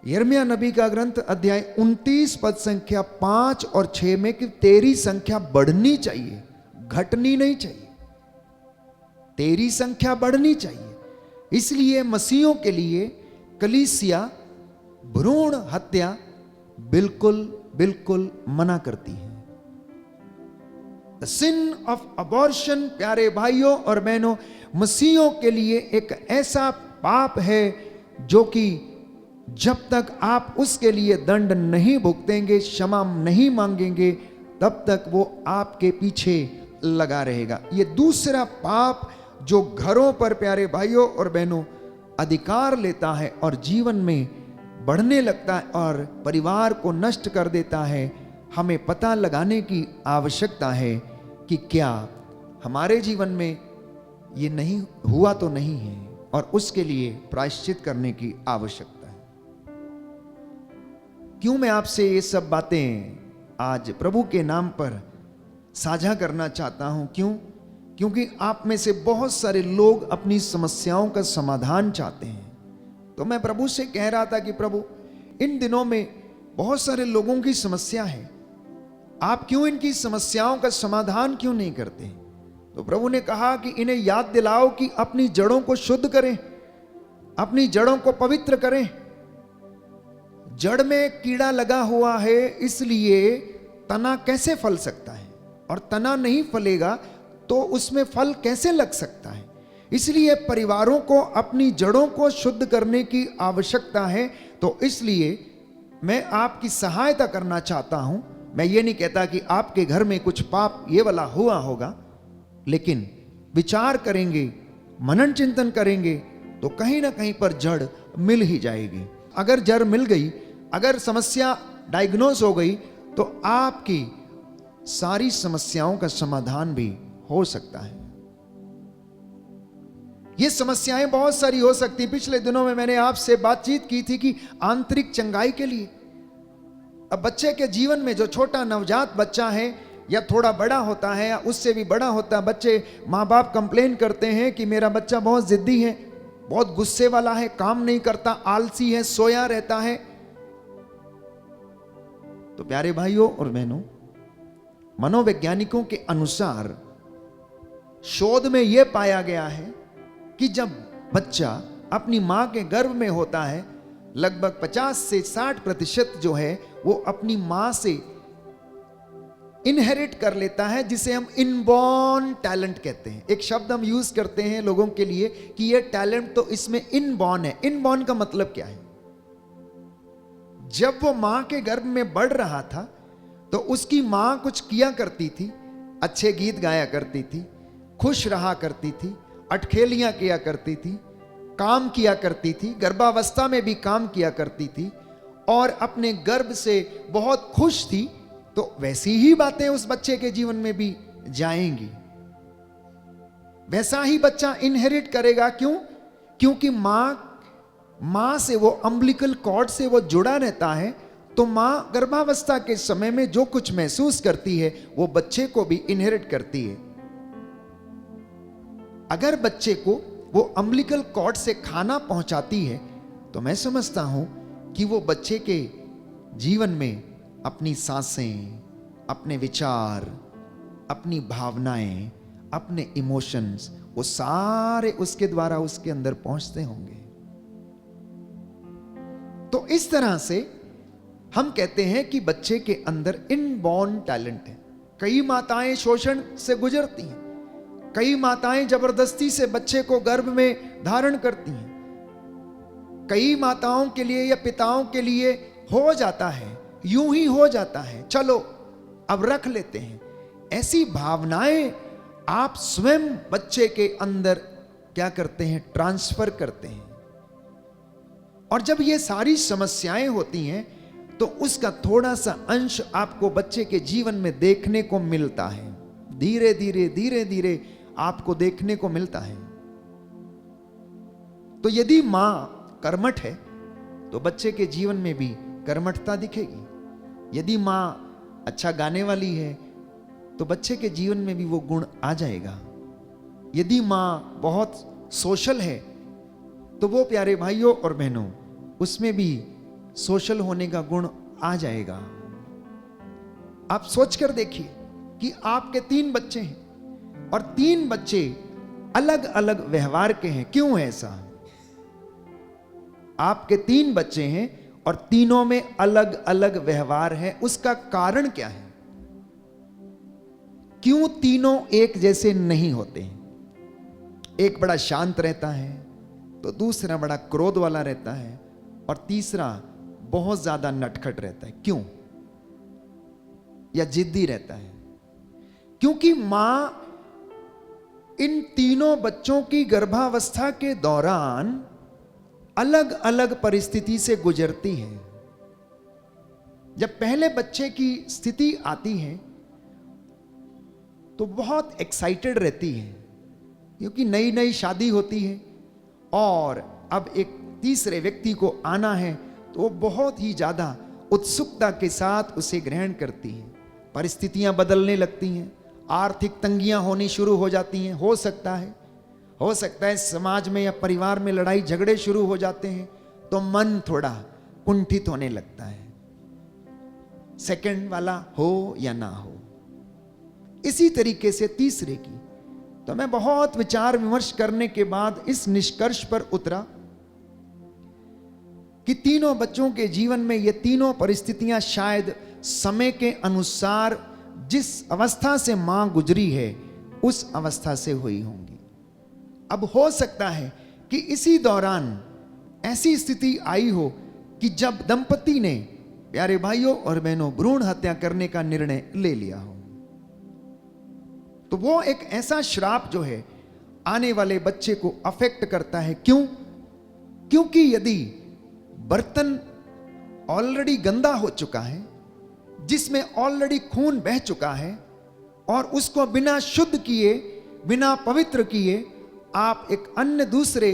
यिर्मयाह नबी का ग्रंथ अध्याय 29 पद संख्या 5 और 6 में कि तेरी संख्या बढ़नी चाहिए, घटनी नहीं चाहिए। तेरी संख्या बढ़नी चाहिए। इसलिए मसीहों के लिए कलीसिया भ्रूण हत्या बिल्कुल बिल्कुल मना करती है। द सिन ऑफ अबॉर्शन प्यारे भाइयों और बहनों मसीहों के लिए एक ऐसा पाप है जो कि जब तक आप उसके लिए दंड नहीं भुगतेंगे, क्षमा नहीं मांगेंगे, तब तक वो आपके पीछे लगा रहेगा। ये दूसरा पाप जो घरों पर प्यारे भाइयों और बहनों अधिकार लेता है और जीवन में बढ़ने लगता है और परिवार को नष्ट कर देता है, हमें पता लगाने की आवश्यकता है कि क्या हमारे जीवन में ये नहीं हुआ तो नहीं है और उसके लिए प्रायश्चित करने की आवश्यकता है। क्यों मैं आपसे ये सब बातें आज प्रभु के नाम पर साझा करना चाहता हूं? क्यों? क्योंकि आप में से बहुत सारे लोग अपनी समस्याओं का समाधान चाहते हैं। तो मैं प्रभु से कह रहा था कि प्रभु, इन दिनों में बहुत सारे लोगों की समस्या है, आप क्यों इनकी समस्याओं का समाधान क्यों नहीं करते? तो प्रभु ने कहा कि इन्हें याद दिलाओ कि अपनी जड़ों को शुद्ध करें, अपनी जड़ों को पवित्र करें। जड़ में कीड़ा लगा हुआ है, इसलिए तना कैसे फल सकता है? और तना नहीं फलेगा तो उसमें फल कैसे लग सकता है? इसलिए परिवारों को अपनी जड़ों को शुद्ध करने की आवश्यकता है। तो इसलिए मैं आपकी सहायता करना चाहता हूं। मैं ये नहीं कहता कि आपके घर में कुछ पाप ये वाला हुआ होगा, लेकिन विचार करेंगे, मनन चिंतन करेंगे तो कहीं ना कहीं पर जड़ मिल ही जाएगी। अगर जड़ मिल गई, अगर समस्या डायग्नोस हो गई, तो आपकी सारी समस्याओं का समाधान भी हो सकता है। ये समस्याएं बहुत सारी हो सकती। पिछले दिनों में मैंने आपसे बातचीत की थी कि आंतरिक चंगाई के लिए, अब बच्चे के जीवन में जो छोटा नवजात बच्चा है या थोड़ा बड़ा होता है या उससे भी बड़ा होता है, बच्चे, माँ बाप कंप्लेन करते हैं कि मेरा बच्चा बहुत जिद्दी है, बहुत गुस्से वाला है, काम नहीं करता, आलसी है, सोया रहता है। तो प्यारे भाइयों और बहनों, मनोवैज्ञानिकों के अनुसार शोध में यह पाया गया है कि जब बच्चा अपनी मां के गर्भ में होता है, लगभग 50 से 60% जो है वो अपनी मां से इनहेरिट कर लेता है, जिसे हम इनबॉर्न टैलेंट कहते हैं। एक शब्द हम यूज करते हैं लोगों के लिए कि ये टैलेंट तो इसमें इनबॉर्न है। इनबॉर्न का मतलब क्या है? जब वो मां के गर्भ में बढ़ रहा था तो उसकी मां कुछ किया करती थी, अच्छे गीत गाया करती थी, खुश रहा करती थी, अटखेलियां किया करती थी, काम किया करती थी, गर्भावस्था में भी काम किया करती थी और अपने गर्भ से बहुत खुश थी। तो वैसी ही बातें उस बच्चे के जीवन में भी जाएंगी, वैसा ही बच्चा इनहेरिट करेगा। क्यों? क्योंकि मां से वो अम्बिलिकल कॉर्ड से वो जुड़ा रहता है, तो मां गर्भावस्था के समय में जो कुछ महसूस करती है वो बच्चे को भी इनहेरिट करती है। अगर बच्चे को वो अम्बिलिकल कॉर्ड से खाना पहुंचाती है तो मैं समझता हूं कि वो बच्चे के जीवन में अपनी सांसें, अपने विचार, अपनी भावनाएं, अपने इमोशंस, वो सारे उसके द्वारा उसके अंदर पहुंचते होंगे। तो इस तरह से हम कहते हैं कि बच्चे के अंदर इनबॉर्न टैलेंट है। कई माताएं शोषण से गुजरती हैं, कई माताएं जबरदस्ती से बच्चे को गर्भ में धारण करती हैं, कई माताओं के लिए या पिताओं के लिए हो जाता है, यूं ही हो जाता है, चलो अब रख लेते हैं। ऐसी भावनाएं आप स्वयं बच्चे के अंदर क्या करते हैं, ट्रांसफर करते हैं। और जब ये सारी समस्याएं होती हैं तो उसका थोड़ा सा अंश आपको बच्चे के जीवन में देखने को मिलता है। धीरे धीरे धीरे धीरे आपको देखने को मिलता है। तो यदि मां कर्मठ है तो बच्चे के जीवन में भी कर्मठता दिखेगी। यदि मां अच्छा गाने वाली है तो बच्चे के जीवन में भी वो गुण आ जाएगा। यदि मां बहुत सोशल है तो वो प्यारे भाइयों और बहनों उसमें भी सोशल होने का गुण आ जाएगा। आप सोचकर देखिए कि आपके 3 बच्चे हैं और 3 बच्चे अलग अलग व्यवहार के हैं। क्यों है ऐसा? आपके 3 बच्चे हैं और तीनों में अलग अलग व्यवहार है। उसका कारण क्या है? क्यों तीनों एक जैसे नहीं होते हैं? एक बड़ा शांत रहता है तो दूसरा बड़ा क्रोध वाला रहता है और तीसरा बहुत ज्यादा नटखट रहता है। क्यों? या जिद्दी रहता है? क्योंकि मां इन तीनों बच्चों की गर्भावस्था के दौरान अलग अलग परिस्थिति से गुजरती है। जब पहले बच्चे की स्थिति आती है तो बहुत एक्साइटेड रहती है क्योंकि नई नई शादी होती है और अब एक तीसरे व्यक्ति को आना है तो वो बहुत ही ज्यादा उत्सुकता के साथ उसे ग्रहण करती है। परिस्थितियां बदलने लगती हैं, आर्थिक तंगियां होनी शुरू हो जाती हैं। हो सकता है समाज में या परिवार में लड़ाई झगड़े शुरू हो जाते हैं तो मन थोड़ा कुंठित होने लगता है, सेकंड वाला हो या ना हो। इसी तरीके से तीसरे की। तो मैं बहुत विचार विमर्श करने के बाद इस निष्कर्ष पर उतरा कि तीनों बच्चों के जीवन में ये तीनों परिस्थितियां शायद समय के अनुसार जिस अवस्था से मां गुजरी है उस अवस्था से हुई होंगी। अब हो सकता है कि इसी दौरान ऐसी स्थिति आई हो कि जब दंपति ने, प्यारे भाइयों और बहनों, भ्रूण हत्या करने का निर्णय ले लिया हो, तो वो एक ऐसा श्राप जो है आने वाले बच्चे को अफेक्ट करता है। क्यों? क्योंकि यदि बर्तन ऑलरेडी गंदा हो चुका है, जिसमें ऑलरेडी खून बह चुका है, और उसको बिना शुद्ध किए, बिना पवित्र किए आप एक अन्य दूसरे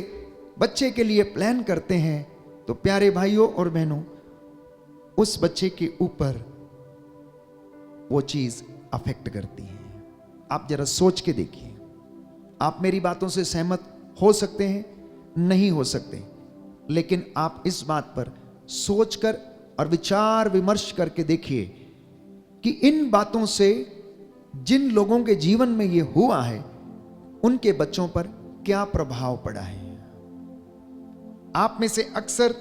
बच्चे के लिए प्लान करते हैं, तो प्यारे भाइयों और बहनों, उस बच्चे के ऊपर वो चीज अफेक्ट करती है। आप जरा सोच के देखिए। आप मेरी बातों से सहमत हो सकते हैं, नहीं हो सकते, लेकिन आप इस बात पर सोचकर और विचार विमर्श करके देखिए कि इन बातों से जिन लोगों के जीवन में ये हुआ है उनके बच्चों पर क्या प्रभाव पड़ा है। आप में से अक्सर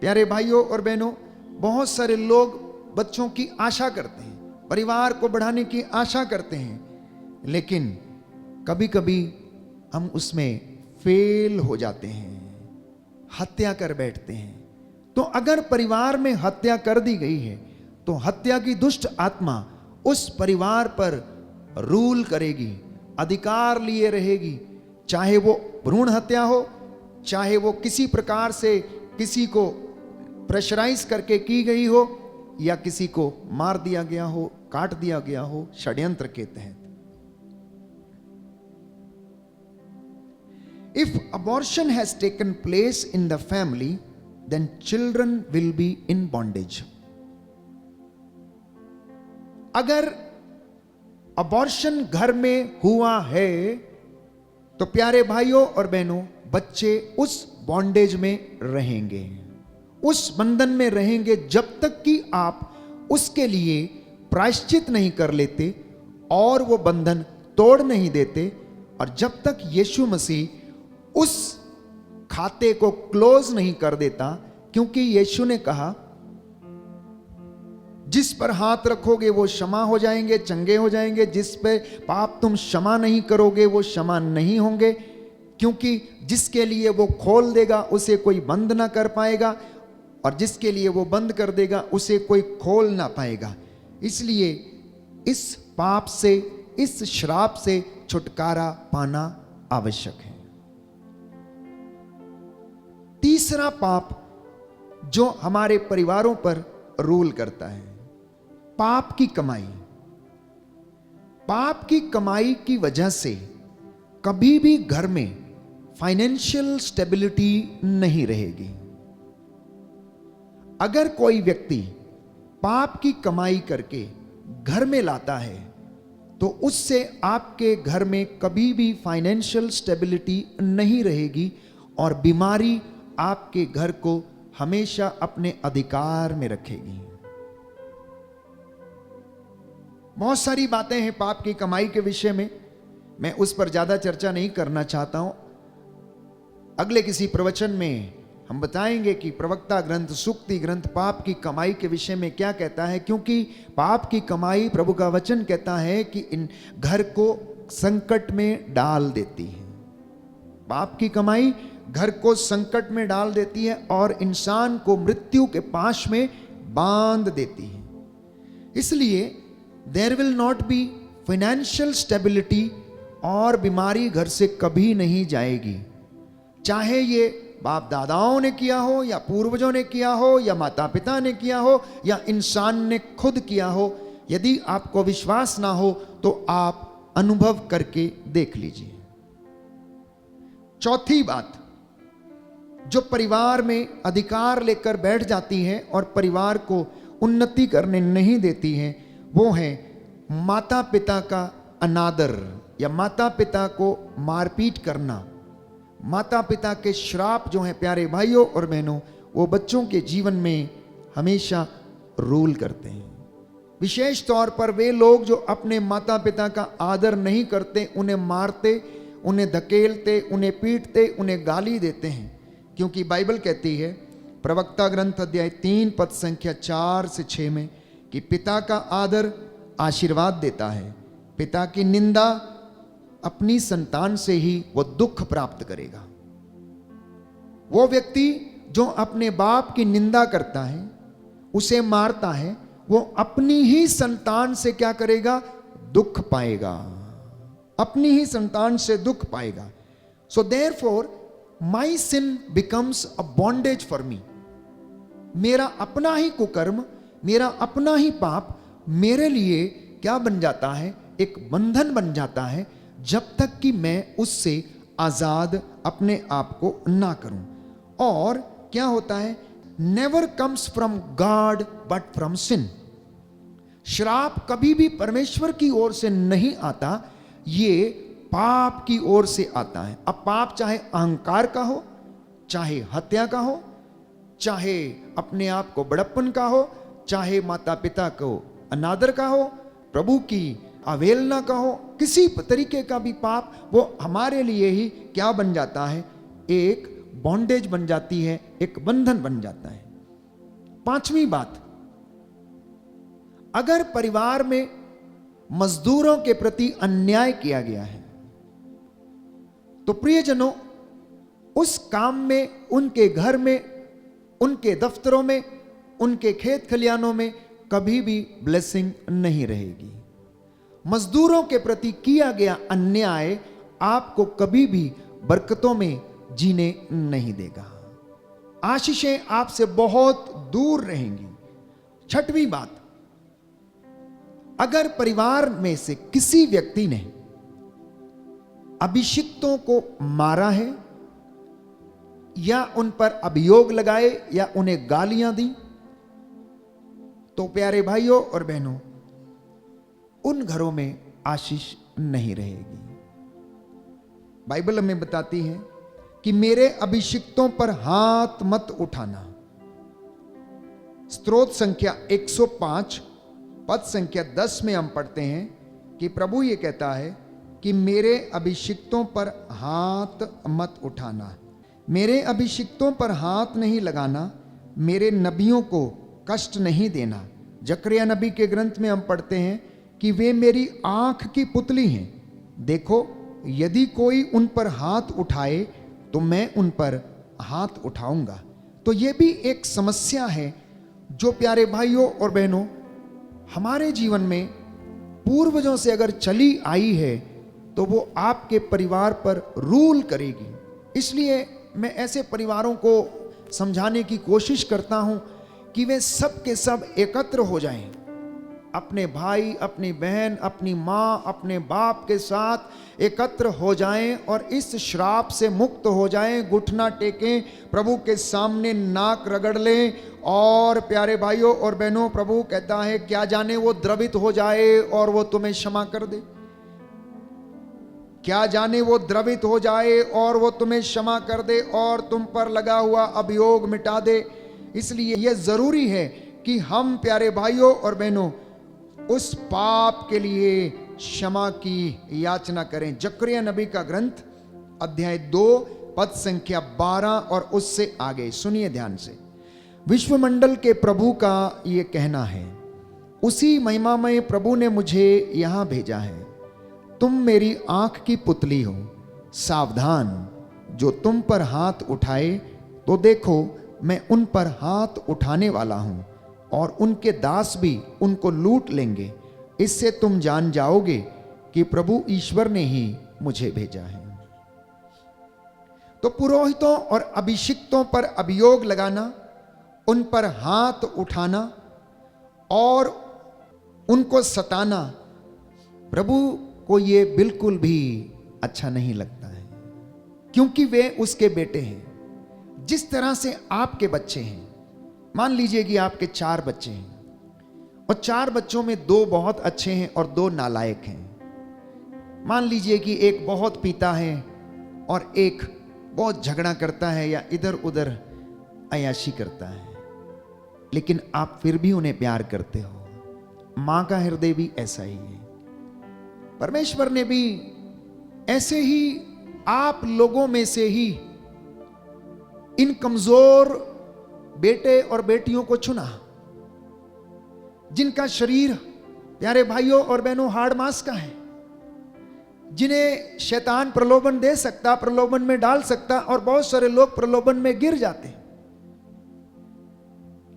प्यारे भाइयों और बहनों, बहुत सारे लोग बच्चों की आशा करते हैं, परिवार को बढ़ाने की आशा करते हैं, लेकिन कभी कभी हम उसमें फेल हो जाते हैं, हत्या कर बैठते हैं। तो अगर परिवार में हत्या कर दी गई है तो हत्या की दुष्ट आत्मा उस परिवार पर रूल करेगी, अधिकार लिए रहेगी, चाहे वो भ्रूण हत्या हो, चाहे वो किसी प्रकार से किसी को प्रेशराइज करके की गई हो, या किसी को मार दिया गया हो, काट दिया गया हो षड्यंत्र के तहत। If abortion has taken place in the family, then children will be in bondage. अगर अबॉर्शन घर में हुआ है तो प्यारे भाइयों और बहनों, बच्चे उस बॉन्डेज में रहेंगे, उस बंधन में रहेंगे जब तक कि आप उसके लिए प्रायश्चित नहीं कर लेते और वो बंधन तोड़ नहीं देते, और जब तक यीशु मसीह उस खाते को क्लोज नहीं कर देता। क्योंकि यीशु ने कहा, जिस पर हाथ रखोगे वो क्षमा हो जाएंगे, चंगे हो जाएंगे, जिस पे पाप तुम क्षमा नहीं करोगे वो क्षमा नहीं होंगे, क्योंकि जिसके लिए वो खोल देगा उसे कोई बंद ना कर पाएगा, और जिसके लिए वो बंद कर देगा उसे कोई खोल ना पाएगा। इसलिए इस पाप से, इस श्राप से छुटकारा पाना आवश्यक है। तीसरा पाप जो हमारे परिवारों पर रूल करता है, पाप की कमाई। पाप की कमाई की वजह से कभी भी घर में फाइनेंशियल स्टेबिलिटी नहीं रहेगी। अगर कोई व्यक्ति पाप की कमाई करके घर में लाता है तो उससे आपके घर में कभी भी फाइनेंशियल स्टेबिलिटी नहीं रहेगी, और बीमारी आपके घर को हमेशा अपने अधिकार में रखेगी। बहुत सारी बातें हैं पाप की कमाई के विषय में, मैं उस पर ज्यादा चर्चा नहीं करना चाहता हूं। अगले किसी प्रवचन में हम बताएंगे कि प्रवक्ता ग्रंथ, सूक्ति ग्रंथ पाप की कमाई के विषय में क्या कहता है, क्योंकि पाप की कमाई, प्रभु का वचन कहता है कि इन घर को संकट में डाल देती है। पाप की कमाई घर को संकट में डाल देती है और इंसान को मृत्यु के पाश में बांध देती है। इसलिए there will not be financial stability, और बीमारी घर से कभी नहीं जाएगी। चाहे ये बाप दादाओं ने किया हो, या पूर्वजों ने किया हो, या माता पिता ने किया हो, या इंसान ने खुद किया हो। यदि आपको विश्वास ना हो तो आप अनुभव करके देख लीजिए। चौथी बात जो परिवार में अधिकार लेकर बैठ जाती है और परिवार को उन्नति करने नहीं देती है, वो है माता पिता का अनादर, या माता पिता को मारपीट करना। माता पिता के श्राप जो हैं प्यारे भाइयों और बहनों, वो बच्चों के जीवन में हमेशा रूल करते हैं। विशेष तौर पर वे लोग जो अपने माता पिता का आदर नहीं करते, उन्हें मारते, उन्हें धकेलते, उन्हें पीटते, उन्हें गाली देते हैं। क्योंकि बाइबल कहती है, प्रवक्ता ग्रंथ अध्याय 3 पद संख्या 4 से 6 में, कि पिता का आदर आशीर्वाद देता है, पिता की निंदा अपनी संतान से ही वो दुख प्राप्त करेगा। वो व्यक्ति जो अपने बाप की निंदा करता है, उसे मारता है, वो अपनी ही संतान से क्या करेगा? दुख पाएगा, अपनी ही संतान से दुख पाएगा। So therefore my sin becomes a bondage for me. मेरा अपना ही कुकर्म, मेरा अपना ही पाप मेरे लिए क्या बन जाता है? एक बंधन बन जाता है, जब तक कि मैं उससे आजाद अपने आप को ना करूं। और क्या होता है? Never comes from God but from sin. श्राप कभी भी परमेश्वर की ओर से नहीं आता, ये पाप की ओर से आता है। अब पाप चाहे अहंकार का हो, चाहे हत्या का हो, चाहे अपने आप को बड़प्पन का हो, चाहे माता पिता को अनादर का हो, प्रभु की अवहेलना का हो, किसी तरीके का भी पाप, वो हमारे लिए ही क्या बन जाता है? एक बॉन्डेज बन जाती है, एक बंधन बन जाता है। पांचवी बात, अगर परिवार में मजदूरों के प्रति अन्याय किया गया है तो प्रियजनों, उस काम में, उनके घर में, उनके दफ्तरों में, उनके खेत खलियानों में कभी भी ब्लेसिंग नहीं रहेगी। मजदूरों के प्रति किया गया अन्याय आपको कभी भी बरकतों में जीने नहीं देगा। आशीषें आपसे बहुत दूर रहेंगी। छठवीं बात, अगर परिवार में से किसी व्यक्ति ने अभिषिक्तों को मारा है, या उन पर अभियोग लगाए, या उन्हें गालियां दी, तो प्यारे भाइयों और बहनों, उन घरों में आशीष नहीं रहेगी। बाइबल हमें बताती है कि मेरे अभिषिक्तों पर हाथ मत उठाना। स्तोत्र संख्या 105 पद संख्या 10 में हम पढ़ते हैं कि प्रभु ये कहता है कि मेरे अभिषिक्तों पर हाथ मत उठाना, मेरे अभिषिक्तों पर हाथ नहीं लगाना, मेरे नबियों को कष्ट नहीं देना। जकरिया नबी के ग्रंथ में हम पढ़ते हैं कि वे मेरी आंख की पुतली हैं, देखो यदि कोई उन पर हाथ उठाए तो मैं उन पर हाथ उठाऊंगा। तो ये भी एक समस्या है जो प्यारे भाइयों और बहनों हमारे जीवन में पूर्वजों से अगर चली आई है तो वो आपके परिवार पर रूल करेगी। इसलिए मैं ऐसे परिवारों को समझाने की कोशिश करता हूं कि वे सब के सब एकत्र हो जाएं, अपने भाई, अपनी बहन, अपनी माँ, अपने बाप के साथ एकत्र हो जाएं और इस श्राप से मुक्त हो जाएं, घुटना टेकें, प्रभु के सामने नाक रगड़ लें। और प्यारे भाइयों और बहनों, प्रभु कहता है क्या जाने वो द्रवित हो जाए और वो तुम्हें क्षमा कर दे, क्या जाने वो द्रवित हो जाए और वो तुम्हें क्षमा कर दे और तुम पर लगा हुआ अभियोग मिटा दे। इसलिए यह जरूरी है कि हम प्यारे भाइयों और बहनों उस पाप के लिए क्षमा की याचना करें। जकरिया नबी का ग्रंथ अध्याय 2 पद संख्या 12 और उससे आगे सुनिए ध्यान से। विश्वमंडल के प्रभु का ये कहना है, उसी महिमामय प्रभु ने मुझे यहां भेजा है। तुम मेरी आंख की पुतली हो, सावधान, जो तुम पर हाथ उठाए तो देखो मैं उन पर हाथ उठाने वाला हूं और उनके दास भी उनको लूट लेंगे। इससे तुम जान जाओगे कि प्रभु ईश्वर ने ही मुझे भेजा है। तो पुरोहितों और अभिषिक्तों पर अभियोग लगाना, उन पर हाथ उठाना और उनको सताना प्रभु को ये बिल्कुल भी अच्छा नहीं लगता है, क्योंकि वे उसके बेटे हैं। जिस तरह से आपके बच्चे हैं, मान लीजिए कि आपके 4 बच्चे हैं और 4 बच्चों में 2 बहुत अच्छे हैं और 2 नालायक हैं। मान लीजिए कि एक बहुत पीता है और एक बहुत झगड़ा करता है या इधर उधर अय्याशी करता है, लेकिन आप फिर भी उन्हें प्यार करते हो। मां का हृदय भी ऐसा ही है। परमेश्वर ने भी ऐसे ही आप लोगों में से ही इन कमजोर बेटे और बेटियों को चुना, जिनका शरीर प्यारे भाइयों और बहनों हाड़ मांस का है, जिन्हें शैतान प्रलोभन दे सकता, प्रलोभन में डाल सकता, और बहुत सारे लोग प्रलोभन में गिर जाते हैं।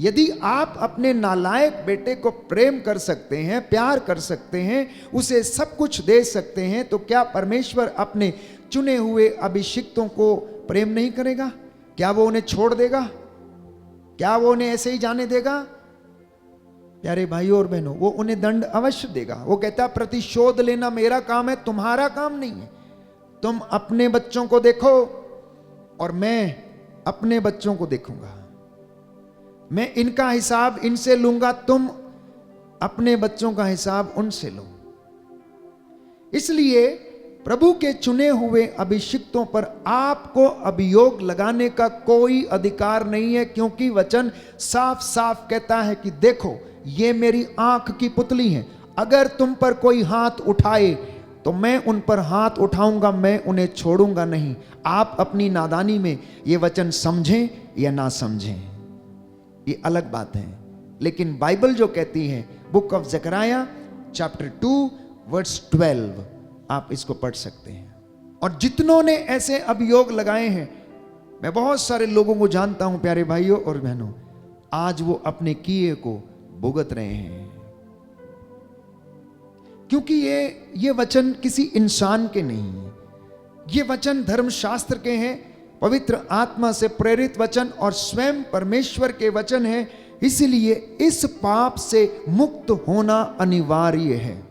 यदि आप अपने नालायक बेटे को प्रेम कर सकते हैं, प्यार कर सकते हैं, उसे सब कुछ दे सकते हैं, तो क्या परमेश्वर अपने चुने हुए अभिषिक्तों को प्रेम नहीं करेगा? क्या वो उन्हें छोड़ देगा? क्या वो उन्हें ऐसे ही जाने देगा? प्यारे भाइयों और बहनों, वो उन्हें दंड अवश्य देगा। वो कहता प्रतिशोध लेना मेरा काम है, तुम्हारा काम नहीं है। तुम अपने बच्चों को देखो और मैं अपने बच्चों को देखूंगा, मैं इनका हिसाब इनसे लूंगा, तुम अपने बच्चों का हिसाब उनसे लो। इसलिए प्रभु के चुने हुए अभिषिक्तों पर आपको अभियोग लगाने का कोई अधिकार नहीं है, क्योंकि वचन साफ साफ कहता है कि देखो ये मेरी आंख की पुतली है, अगर तुम पर कोई हाथ उठाए तो मैं उन पर हाथ उठाऊंगा, मैं उन्हें छोड़ूंगा नहीं। आप अपनी नादानी में ये वचन समझें या ना समझें, ये अलग बात है, लेकिन बाइबल जो कहती है, book of Zechariah chapter 2 verse 12, आप इसको पढ़ सकते हैं। और जितनों ने ऐसे अभियोग लगाए हैं, मैं बहुत सारे लोगों को जानता हूं प्यारे भाइयों और बहनों, आज वो अपने किए को भुगत रहे हैं, क्योंकि ये वचन किसी इंसान के नहीं है, ये वचन धर्मशास्त्र के हैं, पवित्र आत्मा से प्रेरित वचन और स्वयं परमेश्वर के वचन है। इसलिए इस पाप से मुक्त होना अनिवार्य है।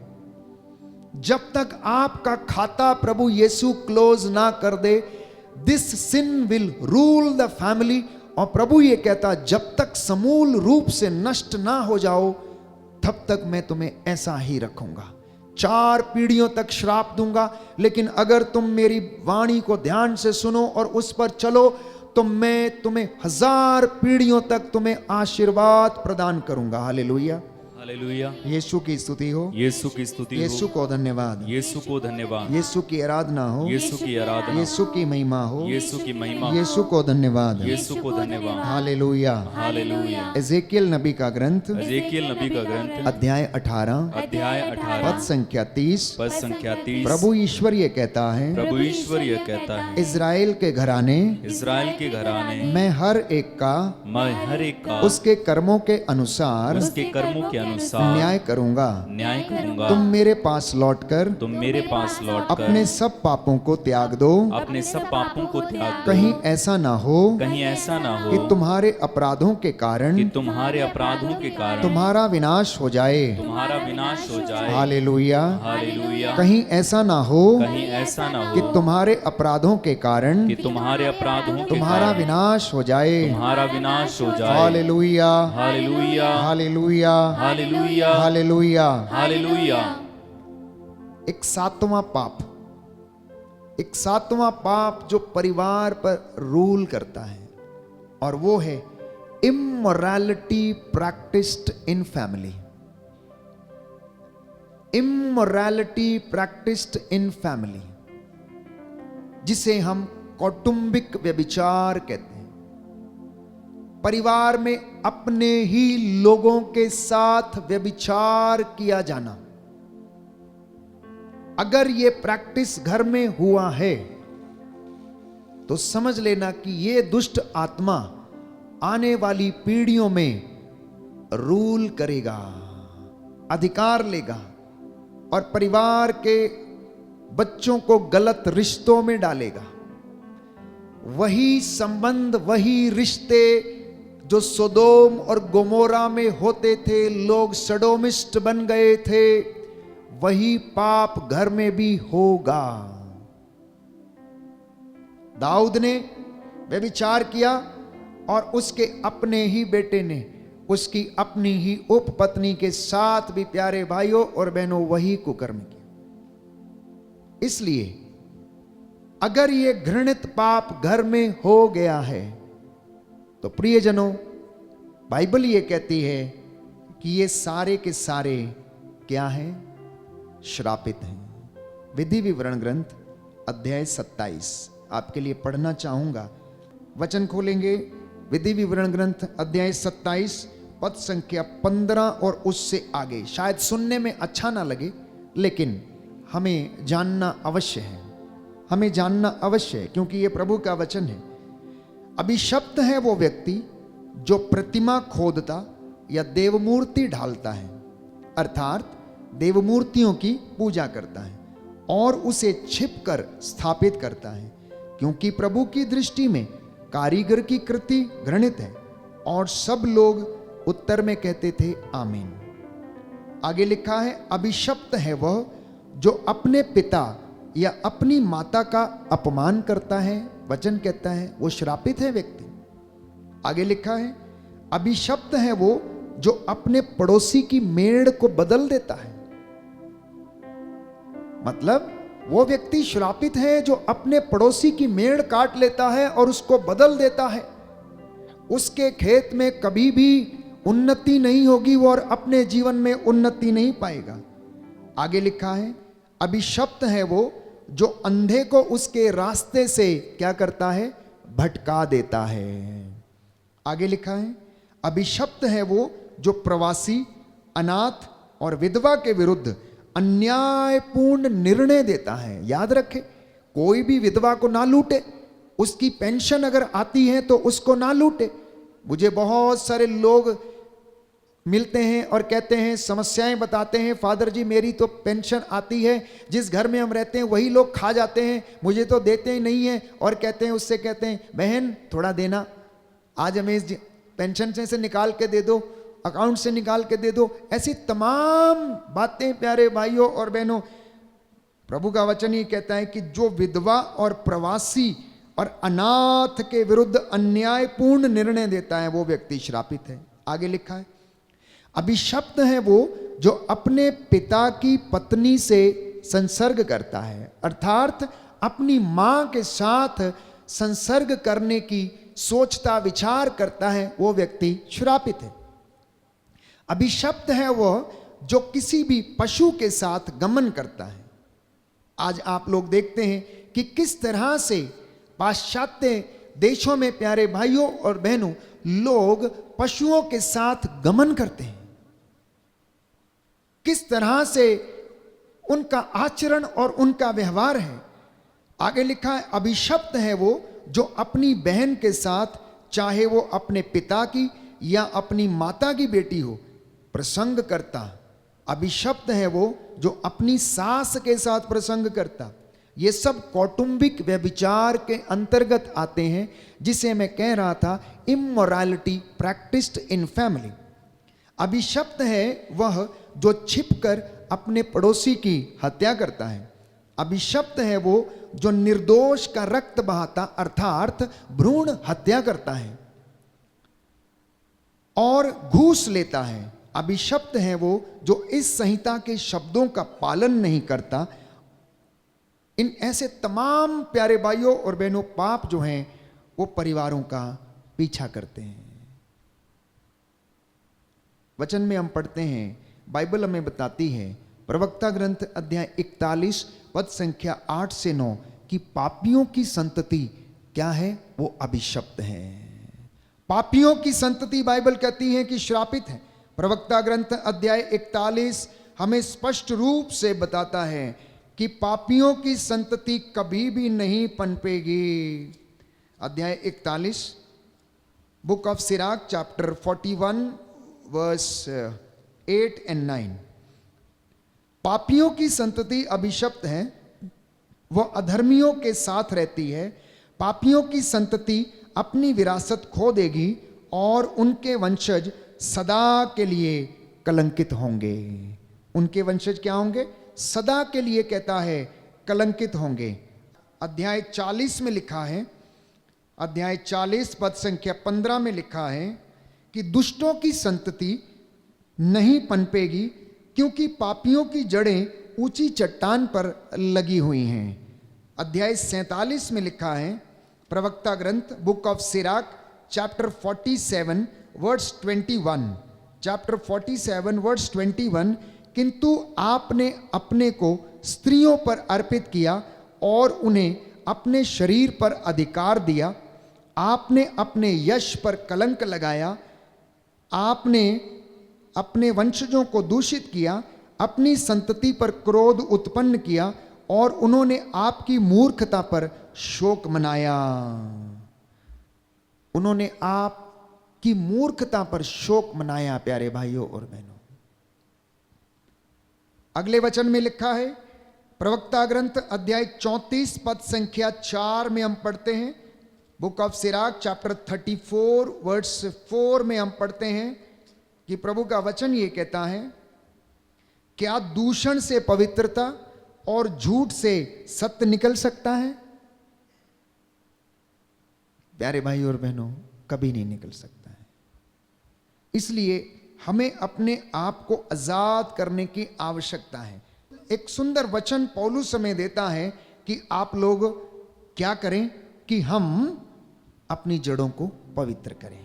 जब तक आपका खाता प्रभु यीशु क्लोज ना कर दे, this sin will rule the family. और प्रभु ये कहता, जब तक समूल रूप से नष्ट ना हो जाओ, तब तक मैं तुम्हें ऐसा ही रखूंगा। 4 पीढ़ियों तक श्राप दूंगा, लेकिन अगर तुम मेरी वाणी को ध्यान से सुनो और उस पर चलो तो मैं तुम्हें 1000 पीढ़ियों तक तुम्हें आशीर्वाद प्रदान करूंगा। Hallelujah, hallelujah. यीशु की स्तुति हो, यीशु की स्तुति यीशु हो, को धन्यवाद, यीशु को धन्यवाद, यीशु की आराधना हो, यीशु की आराधना, यीशु की महिमा हो, यीशु की महिमा, यीशु को धन्यवाद। यीशु को धन्यवाद। हालेलुया। हालेलुया। एजेकियल नबी का ग्रंथ एजेकियल नबी का ग्रंथ अध्याय 18 अध्याय पद 18 संख्या 30। पद संख्या 30। प्रभु ईश्वर ये कहता है, प्रभु ईश्वर यह कहता है, इज़राइल के घराने इज़राइल के घराने मैं हर एक का मैं हर एक का उसके कर्मों के अनुसार उसके कर्मों के अनुसार न्याय करूंगा। न्याय करूंगा। तुम मेरे पास लौटकर तुम मेरे पास लौटकर अपने सब पापों को त्याग दो। अपने सब पापों को त्याग दो। कहीं ऐसा ना हो कहीं ऐसा ना हो कि तुम्हारे अपराधों के कारण कि तुम्हारे अपराधों के कारण तुम्हारा विनाश हो जाए। तुम्हारा विनाश हो जाए। हालेलुया। हालेलुया। कहीं ऐसा ना हो कहीं ऐसा ना कि हो तुम्हारे अपराधों के कारण कि तुम्हारे अपराधों के तुम्हारा कारण विनाश हो जाए। तुम्हारा विनाश हो जाए। Hallelujah, hallelujah. Hallelujah, hallelujah. Hallelujah. Hallelujah. एक सातवां पाप जो परिवार पर रूल करता है, और वो है immorality practised in family. Immorality practised in family, जिसे हम कौटुंबिक व्यभिचार कहते हैं। परिवार में अपने ही लोगों के साथ व्यभिचार किया जाना। अगर ये प्रैक्टिस घर में हुआ है तो समझ लेना कि ये दुष्ट आत्मा आने वाली पीढ़ियों में रूल करेगा, अधिकार लेगा और परिवार के बच्चों को गलत रिश्तों में डालेगा। वही संबंध, वही रिश्ते जो सोदोम और गोमोरा में होते थे, लोग सडोमिस्ट बन गए थे, वही पाप घर में भी होगा। दाऊद ने व्यभिचार किया और उसके अपने ही बेटे ने उसकी अपनी ही उपपत्नी के साथ भी, प्यारे भाइयों और बहनों, वही कुकर्म किया। इसलिए अगर ये घृणित पाप घर में हो गया है तो प्रियजनों, बाइबल ये कहती है कि ये सारे के सारे क्या हैं? श्रापित हैं। विधि विवरण ग्रंथ अध्याय 27 आपके लिए पढ़ना चाहूंगा। वचन खोलेंगे, विधि विवरण ग्रंथ अध्याय 27 पद संख्या 15 और उससे आगे। शायद सुनने में अच्छा ना लगे, लेकिन हमें जानना अवश्य है, हमें जानना अवश्य है, क्योंकि ये प्रभु का वचन है। अभिशप्त है वो व्यक्ति जो प्रतिमा खोदता या देवमूर्ति ढालता है, अर्थात देवमूर्तियों की पूजा करता है और उसे छिपकर स्थापित करता है, क्योंकि प्रभु की दृष्टि में कारीगर की कृति घृणित है। और सब लोग उत्तर में कहते थे आमीन। आगे लिखा है, अभिशप्त है वह जो अपने पिता या अपनी माता का अपमान करता है। वचन कहता है वो श्रापित है व्यक्ति। आगे लिखा है, अभिशप्त है वो जो अपने पड़ोसी की मेड़ को बदल देता है। मतलब वो व्यक्ति श्रापित है जो अपने पड़ोसी की मेड़ काट लेता है और उसको बदल देता है। उसके खेत में कभी भी उन्नति नहीं होगी वो, और अपने जीवन में उन्नति नहीं पाएगा। आगे लिखा है, अभिशप्त है वो जो अंधे को उसके रास्ते से क्या करता है? भटका देता है। आगे लिखा है, अभिशप्त है वो जो प्रवासी, अनाथ और विधवा के विरुद्ध अन्यायपूर्ण निर्णय देता है। याद रखे, कोई भी विधवा को ना लूटे, उसकी पेंशन अगर आती है तो उसको ना लूटे। मुझे बहुत सारे लोग मिलते हैं और कहते हैं, समस्याएं बताते हैं, फादर जी मेरी तो पेंशन आती है, जिस घर में हम रहते हैं वही लोग खा जाते हैं, मुझे तो देते ही नहीं है। और कहते हैं, उससे कहते हैं, बहन थोड़ा देना, आज हमें इस पेंशन से निकाल के दे दो, अकाउंट से निकाल के दे दो। ऐसी तमाम बातें प्यारे भाइयों और बहनों, प्रभु का वचन ही कहता है कि जो विधवा और प्रवासी और अनाथ के विरुद्ध अन्यायपूर्ण निर्णय देता है वो व्यक्ति श्रापित है। आगे लिखा है, अभिशप्त है वो जो अपने पिता की पत्नी से संसर्ग करता है, अर्थात अपनी मां के साथ संसर्ग करने की सोचता विचार करता है, वो व्यक्ति श्रापित है। अभिशप्त है वह जो किसी भी पशु के साथ गमन करता है। आज आप लोग देखते हैं कि किस तरह से पाश्चात्य देशों में प्यारे भाइयों और बहनों लोग पशुओं के साथ गमन करते हैं, किस तरह से उनका आचरण और उनका व्यवहार है। आगे लिखा है, अभिशप्त है वो जो अपनी बहन के साथ, चाहे वो अपने पिता की या अपनी माता की बेटी हो, प्रसंग करता। अभिशप्त है वो जो अपनी सास के साथ प्रसंग करता। ये सब कौटुंबिक व्यभिचार के अंतर्गत आते हैं, जिसे मैं कह रहा था इमोरालिटी प्रैक्टिस्ड इन फैमिली। अभिशप्त है वह जो छिपकर अपने पड़ोसी की हत्या करता है। अभिशप्त है वो जो निर्दोष का रक्त बहाता अर्थात भ्रूण हत्या करता है और घूस लेता है। अभिशप्त है वो जो इस संहिता के शब्दों का पालन नहीं करता। इन ऐसे तमाम प्यारे भाइयों और बहनों पाप जो हैं वो परिवारों का पीछा करते हैं। वचन में हम पढ़ते हैं, बाइबल हमें बताती है, प्रवक्ता ग्रंथ अध्याय 41 पद संख्या 8 से 9 कि पापियों की संतति क्या है, वो अभिशप्त है। पापियों की संतति बाइबल कहती है कि श्रापित है। प्रवक्ता ग्रंथ अध्याय 41 हमें स्पष्ट रूप से बताता है कि पापियों की संतति कभी भी नहीं पनपेगी। अध्याय 41 book of Sirach chapter 41 verse 8 and 9। पापियों की संतति अभिशप्त है, वह अधर्मियों के साथ रहती है। पापियों की संतति अपनी विरासत खो देगी और उनके वंशज सदा के लिए कलंकित होंगे। उनके वंशज क्या होंगे? सदा के लिए कहता है कलंकित होंगे। अध्याय 40 में लिखा है, अध्याय 40 पद संख्या 15 में लिखा है कि दुष्टों की संतति नहीं पनपेगी, क्योंकि पापियों की जड़ें ऊंची चट्टान पर लगी हुई हैं। अध्याय 47 में लिखा है, प्रवक्ता ग्रंथ book of Sirach chapter 47 verse 21, chapter 47 verse 21, किंतु आपने अपने को स्त्रियों पर अर्पित किया और उन्हें अपने शरीर पर अधिकार दिया। आपने अपने यश पर कलंक लगाया। आपने अपने वंशजों को दूषित किया, अपनी संतति पर क्रोध उत्पन्न किया और उन्होंने आपकी मूर्खता पर शोक मनाया। उन्होंने आपकी मूर्खता पर शोक मनाया। प्यारे भाइयों और बहनों, अगले वचन में लिखा है, प्रवक्ता ग्रंथ अध्याय 34 पद संख्या 4 में हम पढ़ते हैं, book of Sirach chapter 34 verse 4 में हम पढ़ते हैं कि प्रभु का वचन ये कहता है, क्या दूषण से पवित्रता और झूठ से सत्य निकल सकता है? प्यारे भाई और बहनों, कभी नहीं निकल सकता है। इसलिए हमें अपने आप को आजाद करने की आवश्यकता है। एक सुंदर वचन पौलुस हमें देता है कि आप लोग क्या करें कि हम अपनी जड़ों को पवित्र करें।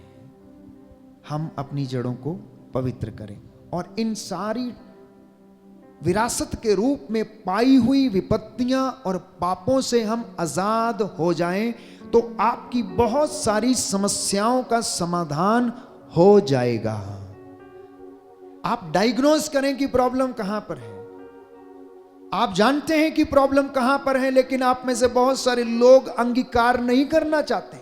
हम अपनी जड़ों को पवित्र करें और इन सारी विरासत के रूप में पाई हुई विपत्तियां और पापों से हम आजाद हो जाएं, तो आपकी बहुत सारी समस्याओं का समाधान हो जाएगा। आप डायग्नोज करें कि प्रॉब्लम कहां पर है। आप जानते हैं कि प्रॉब्लम कहां पर है, लेकिन आप में से बहुत सारे लोग अंगीकार नहीं करना चाहते,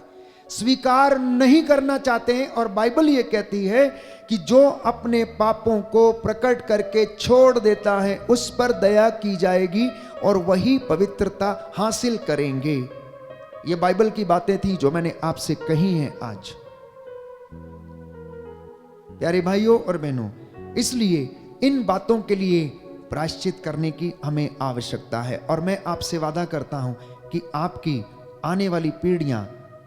स्वीकार नहीं करना चाहते हैं। और बाइबल ये कहती है कि जो अपने पापों को प्रकट करके छोड़ देता है, उस पर दया की जाएगी और वही पवित्रता हासिल करेंगे। ये बाइबल की बातें थी जो मैंने आपसे कही हैं आज। प्यारे भाइयों और बहनों, इसलिए इन बातों के लिए प्रायश्चित करने की हमें आवश्यकता है। और मैं आपसे वादा करता हूं कि आपकी आने वाली पीढ़ियां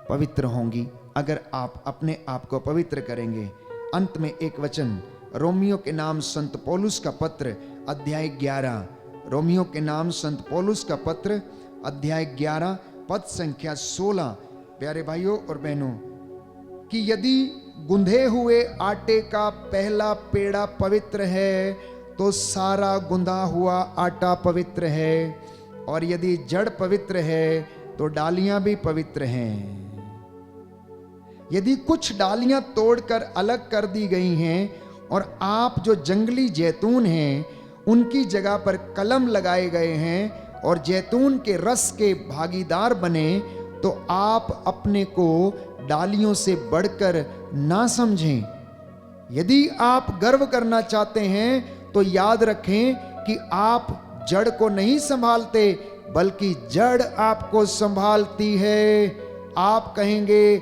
पवित्र होंगी अगर आप अपने आप को पवित्र करेंगे। अंत में एक वचन रोमियो के नाम संत पौलुस का पत्र अध्याय 11, रोमियो के नाम संत पौलुस का पत्र अध्याय 11 पद संख्या 16। प्यारे भाइयों और बहनों, कि यदि गुंधे हुए आटे का पहला पेड़ा पवित्र है तो सारा गुंधा हुआ आटा पवित्र है, और यदि जड़ पवित्र है तो डालियां भी पवित्र हैं। यदि कुछ डालियां तोड़कर अलग कर दी गई हैं और आप जो जंगली जैतून हैं उनकी जगह पर कलम लगाए गए हैं और जैतून के रस के भागीदार बने, तो आप अपने को डालियों से बढ़कर ना समझें। यदि आप गर्व करना चाहते हैं तो याद रखें कि आप जड़ को नहीं संभालते, बल्कि जड़ आपको संभालती है। आप कहेंगे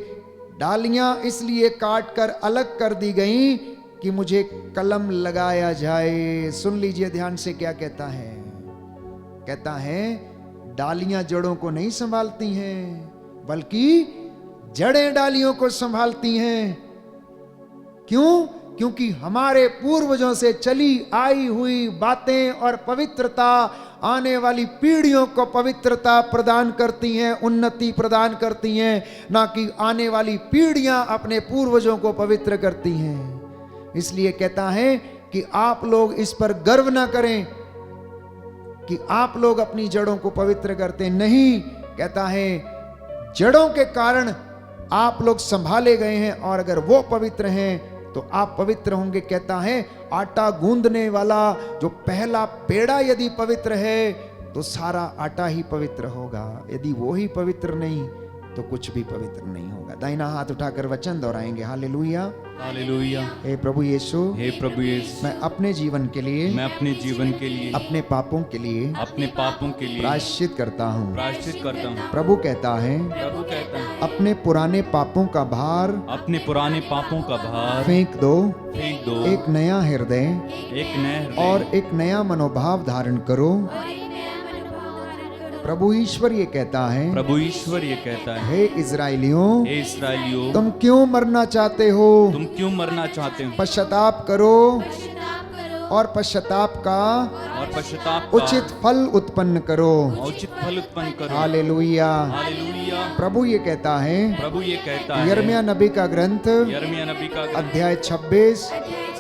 डालियां इसलिए काट कर अलग कर दी गई कि मुझे कलम लगाया जाए। सुन लीजिए ध्यान से क्या कहता है। कहता है डालियां जड़ों को नहीं संभालती हैं, बल्कि जड़ें डालियों को संभालती हैं। क्यों? क्योंकि हमारे पूर्वजों से चली आई हुई बातें और पवित्रता आने वाली पीढ़ियों को पवित्रता प्रदान करती हैं, उन्नति प्रदान करती हैं, ना कि आने वाली पीढ़ियां अपने पूर्वजों को पवित्र करती हैं। इसलिए कहता है कि आप लोग इस पर गर्व ना करें कि आप लोग अपनी जड़ों को पवित्र करते नहीं। कहता है जड़ों के कारण आप लोग संभाले गए हैं, और अगर वो पवित्र हैं तो आप पवित्र होंगे। कहता है आटा गूंदने वाला जो पहला पेड़ा यदि पवित्र है तो सारा आटा ही पवित्र होगा। यदि वो ही पवित्र नहीं तो कुछ भी पवित्र नहीं होगा। दाहिना हाथ उठाकर वचन दोहराएंगे, हालेलुया हालेलुया। हे प्रभु यीशु, हे प्रभु यीशु, मैं अपने जीवन के लिए, मैं अपने जीवन के लिए, अपने पापों के लिए, अपने पापों के लिए प्रायश्चित करता हूँ। प्रायश्चित करता हूँ। प्रभु कहता है प्रभु कहता है अपने पुराने पापों का भार अपने पुराने पापों का भार फेंक दो, फेंक दो, एक नया हृदय एक नया हृदय और एक नया मनोभाव धारण करो। प्रभु ईश्वर ये कहता है, प्रभु ईश्वर ये कहता है, हे इजराइलियों, हे इस्राएलियों, तुम क्यों मरना चाहते हो? तुम क्यों मरना चाहते हो? पश्चाताप करो और पश्चाताप का और पश्चाताप का उचित फल उत्पन्न करो। उचित फल उत्पन्न करो। हालेलुया। हालेलुया। प्रभु ये कहता है, प्रभु ये कहता है, यिर्मयाह नबी का ग्रंथ यिर्मयाह नबी का अध्याय 26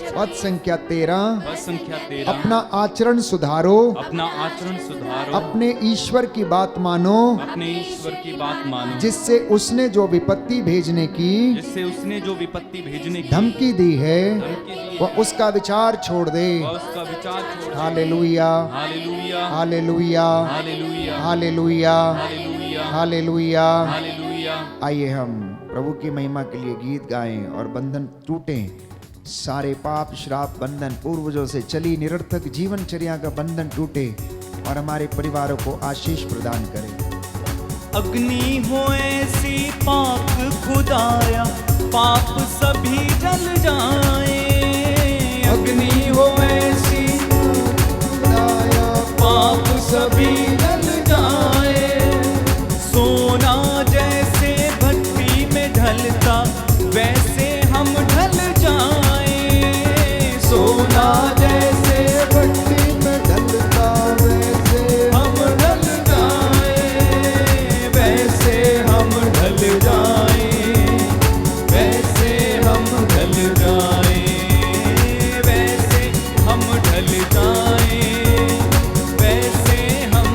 पद संख्या 13, पद संख्या 13, अपना आचरण सुधारो, अपना आचरण सुधारो, अपने ईश्वर की बात मानो, अपने ईश्वर की बात मानो, जिससे उसने जो विपत्ति भेजने की जिससे उसने जो विपत्ति भेजने की धमकी दी है धमकी दी वह उसका विचार छोड़ दे। वह उसका विचार छोड़ दे। Hallelujah, hallelujah. Hallelujah, hallelujah. Hallelujah, hallelujah. Hallelujah. Hallelujah. आइए हम प्रभु की महिमा के लिए गीत गाएं और बंधन टूटे। सारे पाप श्राप बंधन पूर्वजों से चली निरर्थक जीवनचर्या का बंधन टूटे और हमारे परिवारों को आशीष प्रदान करे। अग्नि हो ऐसी पाक खुदाया, पाप सभी जल जाए। अग्नि हो ऐसी खुदाया, पाप सभी जल जाए। सोना जैसे भट्टी में ढलता, वैसे हम ढल जाए। सोना जैसे भट्टी में ढलता, वैसे हम ढल जाए। वैसे हम ढल जाए। वैसे हम ढल जाए। वैसे हम ढल जाए। वैसे हम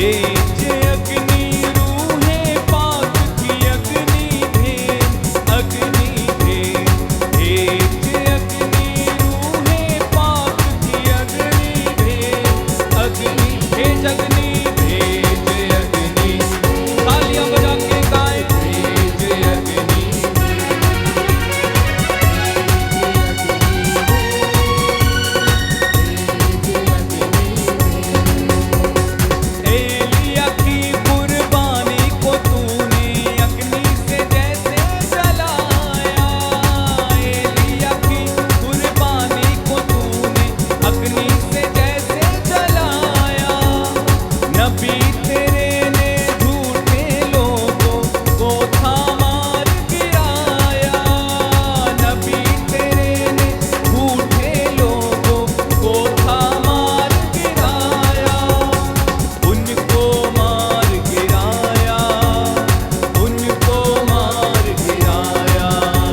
भेज अग्नि रूहे पाक की अग्नि भेज अग्नि भेज अग्नि रूहे पाक की अग्नि भेज अग्नि तालियां बजा के गाएं भेज अग्नि एलिया की कुर्बानी को तूने अग्नि से जैसे जलाया एलिया की कुर्बानी को तूने अग्नि से जैसे जलाया नबी तेरे ने झूठे लोगों को था मार गिराया नबी तेरे ने झूठे लोगों को था मार गिराया उनको मार गिराया उनको मार गिराया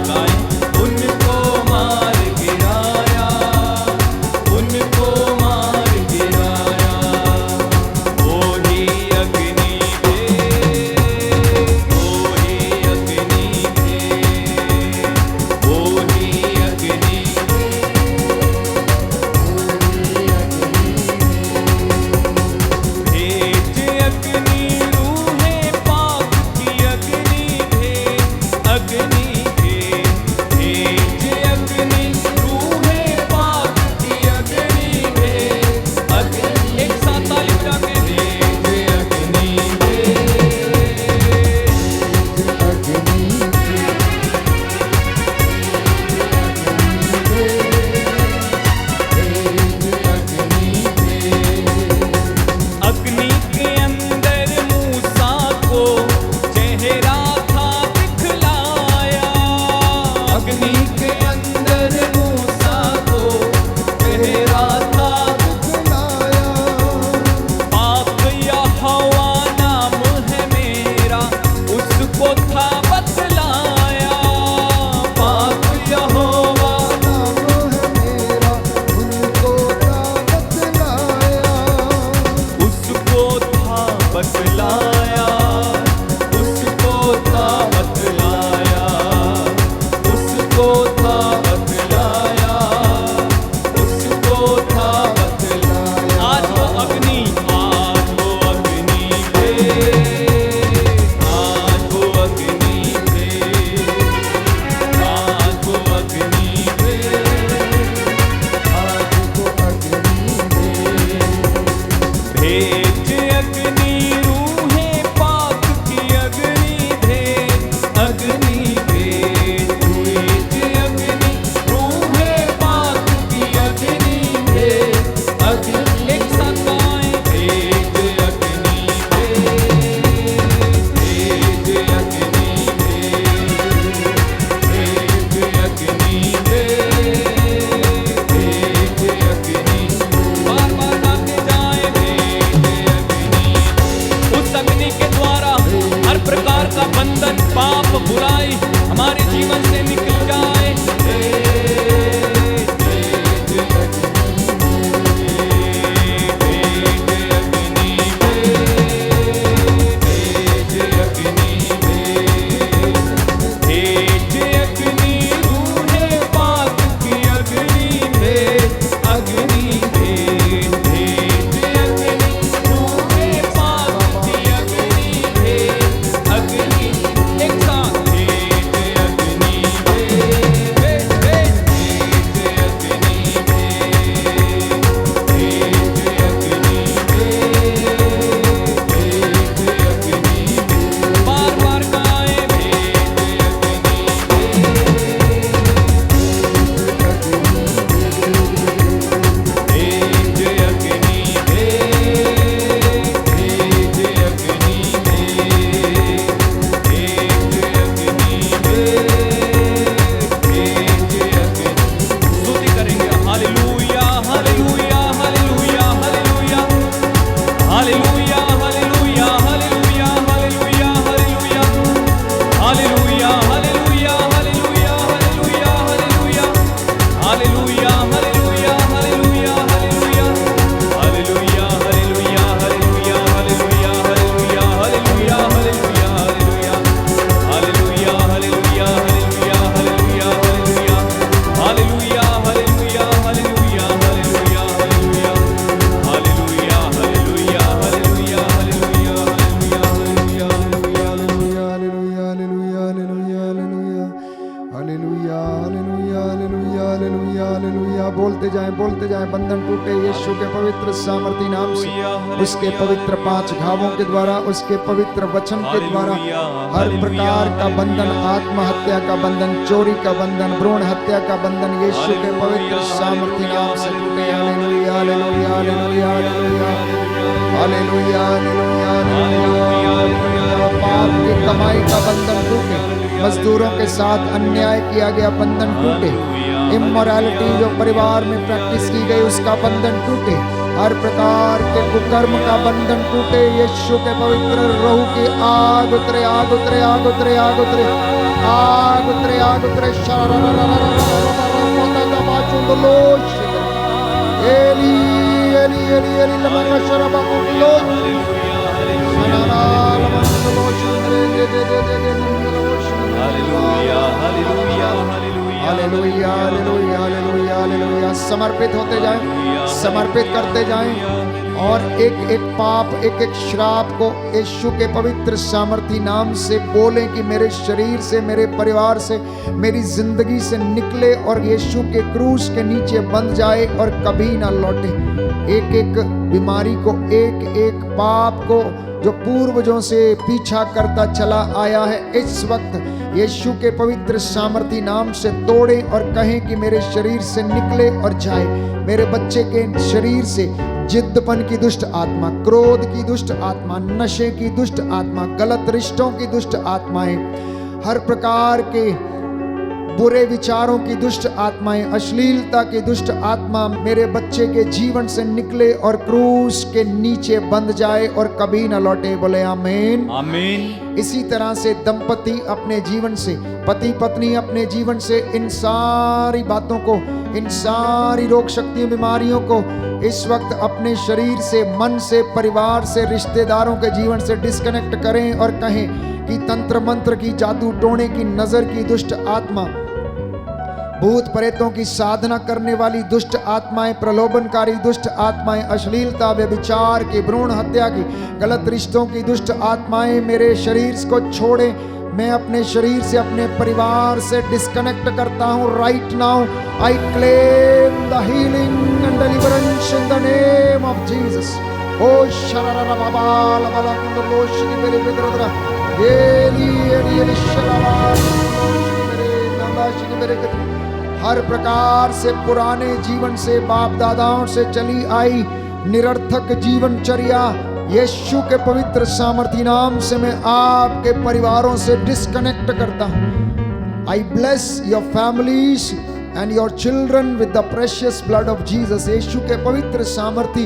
गाएं उनको मार गिराया उनको मार गिराया वो ही अग्नि भेज वो ही अग्नि भेज वो ही अग्नि भेज अग्नि रूहे पाक की अग्नि भेज अग्नि भेज अग्नि रूहे पाक की अग्नि भेज अग्नि एक साथ ताली बजा के भेज अग्नि अग्नि के अंदर मूसा को चेहरा था दिखलाया अग्नि के अंदर मूसा को चेहरा था दिखलाया पाक यहोवा नाम है मेरा उसको था बतलाया पाक यहोवा नाम है मेरा उनको था बतलाया उसको था बतलाया उसको था बतलाया उसको था बतलाया उसको था बतलाया आज वो अग्नि भेज आज वो अग्नि भेज आज वो अग्नि भेज आज वो अग्नि भेज अग्नि रूहे पाक बोलते जाएं, बंधन टूटे यीशु के पवित्र सामर्थी नाम से, उसके पवित्र 5 घावों के द्वारा, उसके पवित्र वचन के द्वारा हर प्रकार का बंधन, आत्महत्या का बंधन, चोरी का बंधन, भ्रूण हत्या का बंधन यीशु के पवित्र सामर्थी नाम से टूटे। Hallelujah hallelujah hallelujah hallelujah hallelujah hallelujah. पाप की कमाई का बंधन टूटे, मजदूरों के साथ अन्याय किया गया बंधन टूटे, इमोरैलिटी जो परिवार में प्रैक्टिस की गई उसका बंधन टूटे, हर प्रकार के कुकर्म का बंधन टूटे। यीशु के पवित्र रूह की आग उतरे, आग उतरे, आग उतरे, आग उतरे, आग उतरे, आग उतरे। एली एली एली एली लमंगा शराबा कुलो हालेलुया हालेलुया हालेलुया हालेलुया। समर्पित होते जाएं, समर्पित करते जाएं और एक एक पाप, एक एक श्राप को यीशु के पवित्र सामर्थी नाम से बोलें कि मेरे शरीर से, मेरे परिवार से, मेरी जिंदगी से निकले और यीशु के क्रूस के नीचे बंध जाए और कभी ना लौटे। एक एक बीमारी को, एक एक पाप को जो पूर्वजों से पीछा करता चला आया है, इस वक्त यीशु के पवित्र सामर्थी नाम से तोड़ें और कहें कि मेरे शरीर से निकले और जाए। मेरे बच्चे के शरीर से जिद्दपन की दुष्ट आत्मा, क्रोध की दुष्ट आत्मा, नशे की दुष्ट आत्मा, गलत रिश्तों की दुष्ट आत्माएं, हर प्रकार के बुरे विचारों की दुष्ट आत्माएं, अश्लीलता की दुष्ट आत्मा मेरे बच्चे के जीवन से निकले और क्रूस के नीचे बंध जाए और कभी न लौटे। बोले आमीन आमीन। इसी तरह से दंपति अपने जीवन से, पति पत्नी अपने जीवन से इन सारी बातों को, इन सारी रोग शक्तियों, बीमारियों को इस वक्त अपने शरीर से, मन से, परिवार से, रिश्तेदारों के जीवन से डिस्कनेक्ट करें और कहें कि तंत्र मंत्र की, जादू टोने की, नजर की दुष्ट आत्मा, भूत प्रेतों की साधना करने वाली दुष्ट आत्माएं, प्रलोभनकारी दुष्ट आत्माएं, अश्लीलता, व्यभिचार की, भ्रूण हत्या की, गलत रिश्तों की दुष्ट आत्माएं मेरे शरीर को छोड़े। मैं अपने शरीर से, अपने परिवार से डिस्कनेक्ट करता हूं। Right now I claim the healing and deliverance in the name of Jesus. ओ शरारा बाबा लबला कुंडलोश की मेरे बिदरदरा एली एली एली शरारा मेरे नवाश की मेरे। हर प्रकार से पुराने जीवन से, बाप दादाओं से चली आई निरर्थक जीवनचर्या यीशु के पवित्र सामर्थी नाम से मैं आपके परिवारों से डिस्कनेक्ट करता हूं। I bless your families and your children with the precious blood of Jesus. Yeshu के पवित्र सामर्थी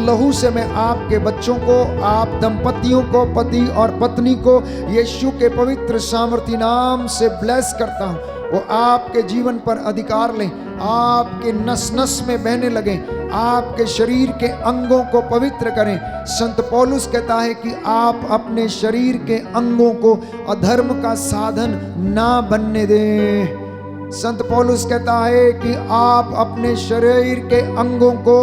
लहू से मैं आपके बच्चों को, आप दंपतियों को, पति और पत्नी को यीशु के पवित्र सामर्थी नाम से ब्लेस करता हूं। वो आपके जीवन पर अधिकार लें, आपके नस नस में बहने लगें, आपके शरीर के अंगों को पवित्र करें। संत पौलुस कहता है कि आप अपने शरीर के अंगों को अधर्म का साधन ना बनने दें। संत पौलुस कहता है कि आप अपने शरीर के अंगों को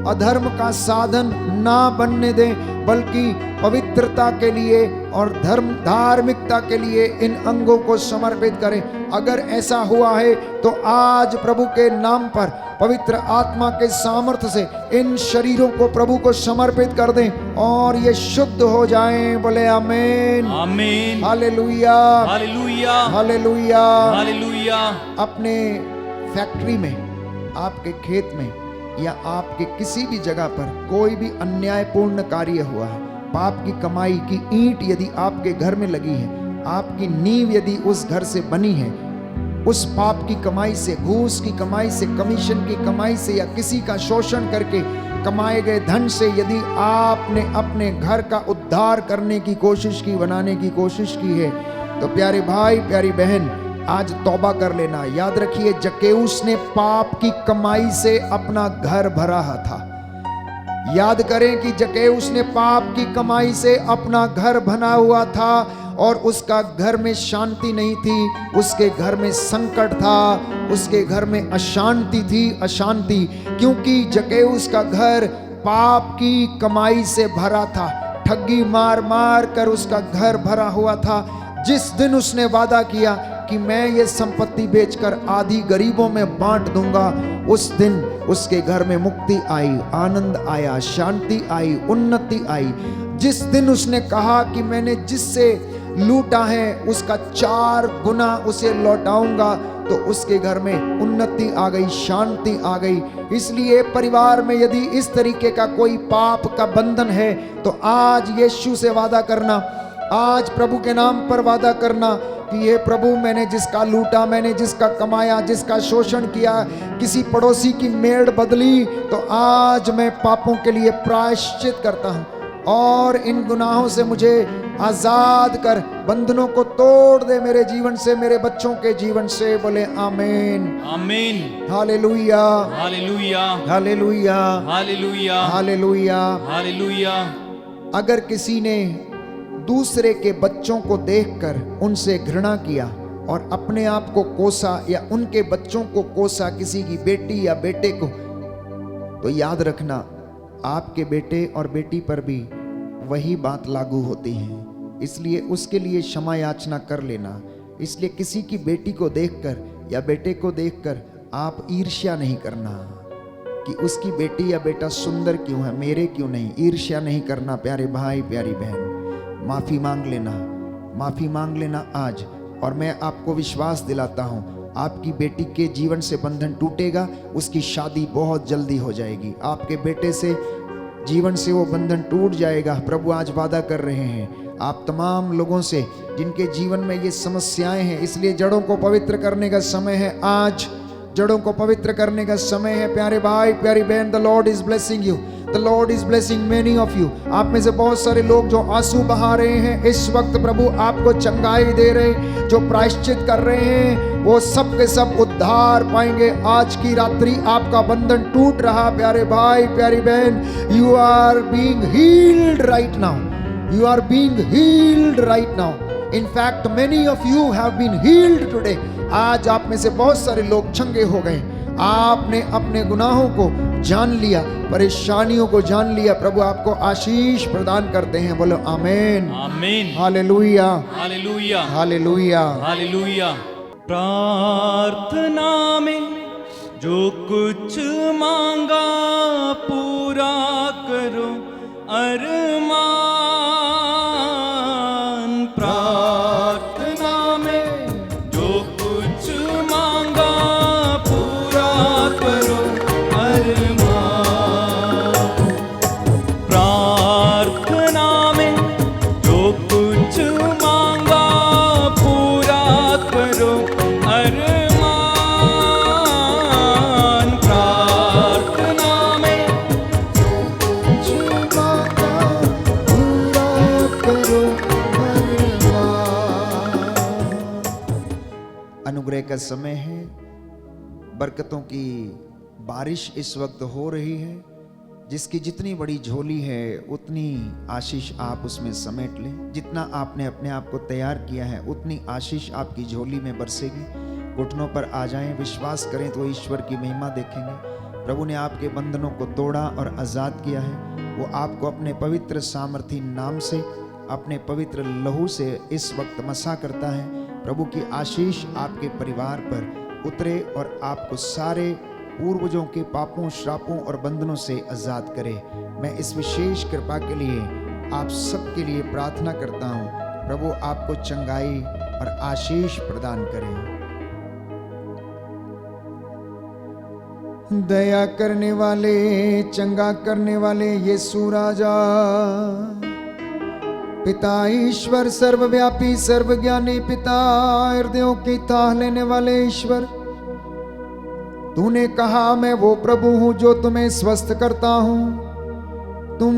अधर्म का साधन ना बनने दें, बल्कि पवित्रता के लिए और धार्मिकता के लिए इन अंगों को समर्पित करें। अगर ऐसा हुआ है तो आज प्रभु के नाम पर पवित्र आत्मा के सामर्थ्य से इन शरीरों को प्रभु को समर्पित कर दें और ये शुद्ध हो जाएं। बोले आमीन आमीन। Hallelujah hallelujah hallelujah hallelujah. अपने फैक्ट्री में, आपके खेत में या आपके किसी भी जगह पर कोई भी अन्यायपूर्ण कार्य हुआ है, पाप की कमाई की ईंट यदि आपके घर में लगी है, आपकी नींव यदि उस घर से बनी है, उस पाप की कमाई से, घूस की कमाई से, कमीशन की कमाई से या किसी का शोषण करके कमाए गए धन से यदि आपने अपने घर का उद्धार करने की कोशिश की, बनाने की कोशिश की है, तो प्यारे भाई, प्यारी बहन, आज तौबा कर लेना। याद रखिए, जक्केउस ने पाप की कमाई से अपना घर भरा था। याद करें कि जक्केउस ने पाप की कमाई से अपना घर बना हुआ था और उसका घर में शांति नहीं थी, उसके घर में संकट था, उसके घर में अशांति थी, अशांति, क्योंकि जक्केउस का घर पाप की कमाई से भरा था। ठगी मार मार कर उसका घर भरा हुआ था। जिस दिन उसने वादा किया कि मैं ये संपत्ति बेचकर आधी गरीबों में बांट दूंगा, उस दिन उसके घर में मुक्ति आई, आनंद आया, शांति आई, उन्नति आई। जिस दिन उसने कहा कि मैंने जिससे लूटा है उसका 4 गुना उसे लौटाऊंगा, तो उसके घर में उन्नति आ गई, शांति आ गई। इसलिए परिवार में यदि इस तरीके का कोई पाप का बंधन है तो आज यीशु से वादा करना, आज प्रभु के नाम पर वादा करना कि ये प्रभु, मैंने जिसका लूटा, मैंने जिसका कमाया, जिसका शोषण किया, किसी पड़ोसी की मेड़ बदली, तो आज मैं पापों के लिए प्रायश्चित करता हूँ और इन गुनाहों से मुझे आजाद कर, बंधनों को तोड़ दे मेरे जीवन से, मेरे बच्चों के जीवन से। बोले आमीन, आमीन, hallelujah, hallelujah, hallelujah, hallelujah, hallelujah, hallelujah. अगर किसी ने दूसरे के बच्चों को देखकर उनसे घृणा किया और अपने आप को कोसा या उनके बच्चों को कोसा, किसी की बेटी या बेटे को, तो याद रखना आपके बेटे और बेटी पर भी वही बात लागू होती है। इसलिए उसके लिए क्षमा याचना कर लेना। इसलिए किसी की बेटी को देखकर या बेटे को देखकर आप ईर्ष्या नहीं करना कि उसकी बेटी या बेटा सुंदर क्यों है, मेरे क्यों नहीं। ईर्ष्या नहीं करना प्यारे भाई, प्यारी बहन। माफी मांग लेना, माफी मांग लेना आज। और मैं आपको विश्वास दिलाता हूं, आपकी बेटी के जीवन से बंधन टूटेगा, उसकी शादी बहुत जल्दी हो जाएगी। आपके बेटे से जीवन से वो बंधन टूट जाएगा। प्रभु आज वादा कर रहे हैं आप तमाम लोगों से जिनके जीवन में ये समस्याएं हैं। इसलिए जड़ों को पवित्र करने का समय है आज, जड़ों को पवित्र करने का समय है प्यारे भाई, प्यारी बहन। The Lord is blessing you, the Lord is blessing many of you. आप में से बहुत सारे लोग जो आंसू बहा रहे हैं, इस वक्त प्रभु आपको चंगाई दे रहे, जो प्रायश्चित कर रहे हैं, वो सब के सब उद्धार पाएंगे। आज की रात्रि आपका बंधन टूट रहा प्यारे भाई, प्यारी बहन। You are being healed right now, you are being healed right now. In fact, many of you have been healed today. आज आप में से बहुत सारे लोग चंगे हो गए। आपने अपने गुनाहों को जान लिया, परेशानियों को जान लिया। प्रभु आपको आशीष प्रदान करते हैं। बोलो आमीन, आमीन, हालेलुया, हालेलुया, हालेलुया, हालेलुया। प्रार्थना में जो कुछ मांगा पूरा करो अरमान। प्रार्थना में जो कुछ मांगा पूरा करो अरमान। प्रार्थना में जो कुछ मांगा पूरा करो अरमान। प्रार्थना में जो मांगा पूरा करो अनुग्रह का समय है, बरकतों की बारिश इस वक्त हो रही है। जिसकी जितनी बड़ी झोली है उतनी आशीष आप उसमें समेट लें। जितना आपने अपने आप को तैयार किया है उतनी आशीष आपकी झोली में बरसेगी। घुटनों पर आ जाएं, विश्वास करें तो ईश्वर की महिमा देखेंगे। प्रभु ने आपके बंधनों को तोड़ा और आज़ाद किया है। वो आपको अपने पवित्र सामर्थी नाम से, अपने पवित्र लहू से इस वक्त मसा करता है। प्रभु की आशीष आपके परिवार पर उतरे और आपको सारे पूर्वजों के पापों, श्रापों और बंधनों से आज़ाद करे। मैं इस विशेष कृपा के लिए आप सबके लिए प्रार्थना करता हूँ। प्रभु आपको चंगाई और आशीष प्रदान करे। दया करने वाले, चंगा करने वाले यीशु राजा, पिता ईश्वर, सर्वव्यापी सर्वज्ञानी पिता, हृदयों की ताह लेने वाले ईश्वर, तूने कहा मैं वो प्रभु हूं जो तुम्हें स्वस्थ करता हूं। तुम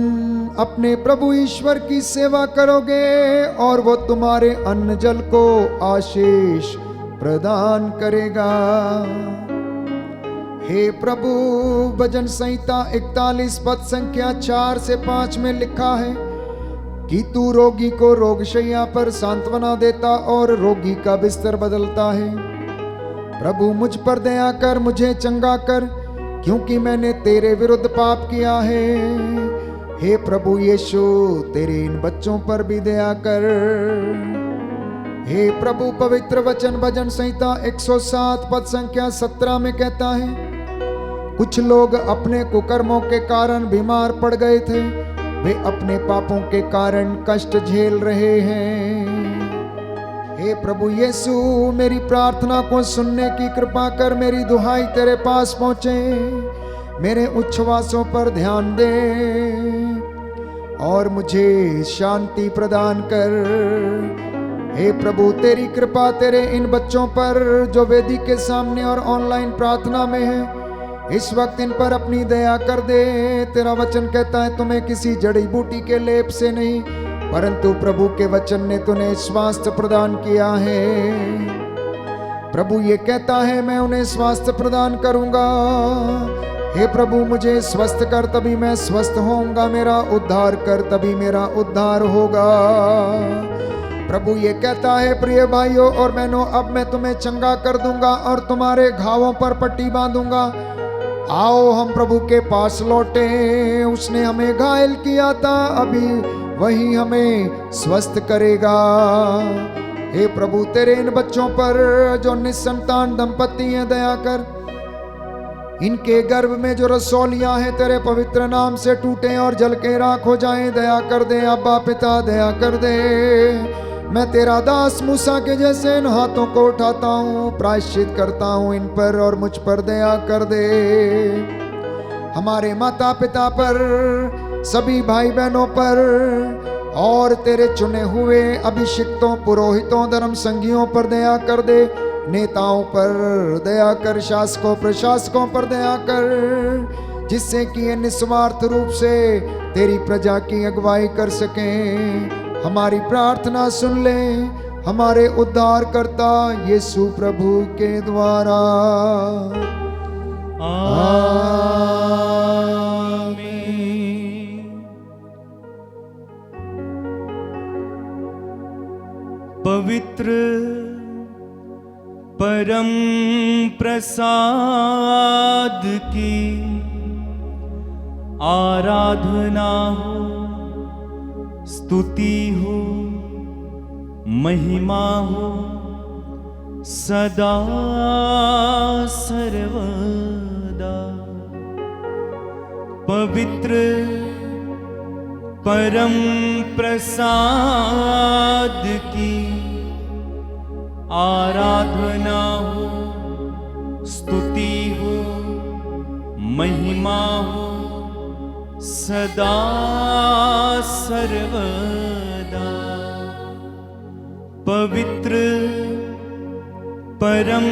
अपने प्रभु ईश्वर की सेवा करोगे और वो तुम्हारे अन्न जल को आशीष प्रदान करेगा। हे प्रभु, भजन संहिता 41 पद संख्या 4 से 5 में लिखा है कि तू रोगी को रोगशैया पर सांत्वना देता और रोगी का बिस्तर बदलता है। प्रभु मुझ पर दया कर, मुझे चंगा कर, क्योंकि मैंने तेरे विरुद्ध पाप किया है। हे प्रभु यीशु, तेरे इन बच्चों पर भी दया कर। हे प्रभु, पवित्र वचन भजन संहिता 107 पद संख्या 17 में कहता है, कुछ लोग अपने कुकर्मों के कारण बीमार पड़ गए थे, वे अपने पापों के कारण कष्ट झेल रहे हैं। हे प्रभु यीशु, मेरी प्रार्थना को सुनने की कृपा कर, मेरी दुहाई तेरे पास पहुंचे, मेरे उच्छ्वासों पर ध्यान दे और मुझे शांति प्रदान कर। हे प्रभु, तेरी कृपा तेरे इन बच्चों पर जो वेदी के सामने और ऑनलाइन प्रार्थना में है, इस वक्त इन पर अपनी दया कर दे। तेरा वचन कहता है, तुम्हें किसी जड़ी बूटी के लेप से नहीं, परंतु प्रभु के वचन ने तुम्हें स्वास्थ्य प्रदान किया है। प्रभु ये कहता है, मैं उन्हें स्वास्थ्य प्रदान करूंगा। हे प्रभु, मुझे स्वस्थ कर, तभी मैं स्वस्थ होऊंगा, मेरा उद्धार कर, तभी मेरा उद्धार होगा। प्रभु ये कहता है, प्रिय भाइयों और बहनों, अब मैं तुम्हें चंगा कर दूंगा और तुम्हारे घावों पर पट्टी बांधूंगा। आओ हम प्रभु के पास लौटे। उसने हमें घायल किया था, अभी वही हमें स्वस्थ करेगा। हे प्रभु, तेरे इन बच्चों पर जो निसंतान दंपति हैं, दया कर। इनके गर्भ में जो रसौलियां हैं, तेरे पवित्र नाम से टूटे और जल के राख हो जाएं। दया कर दे अब्बा पिता, दया कर दे। मैं तेरा दास मूसा के जैसे इन हाथों को उठाता हूँ, प्रायश्चित करता हूँ इन पर और मुझ पर दया कर दे। हमारे माता पिता पर, सभी भाई बहनों पर और तेरे चुने हुए अभिषिक्तों, पुरोहितों, धर्म संगियों पर दया कर दे। नेताओं पर दया कर, शासकों प्रशासकों पर दया कर, जिससे कि ये निस्वार्थ रूप से तेरी प्रजा की अगुवाई कर सकें। हमारी प्रार्थना सुन ले हमारे उद्धार करता यीशु प्रभु के द्वारा। आमीन। पवित्र परम प्रसाद की आराधना हो, स्तुति हो, महिमा हो सदा सर्वदा। पवित्र परम प्रसाद की आराधना हो, स्तुति हो, महिमा हो सदा सर्वदा। पवित्र परम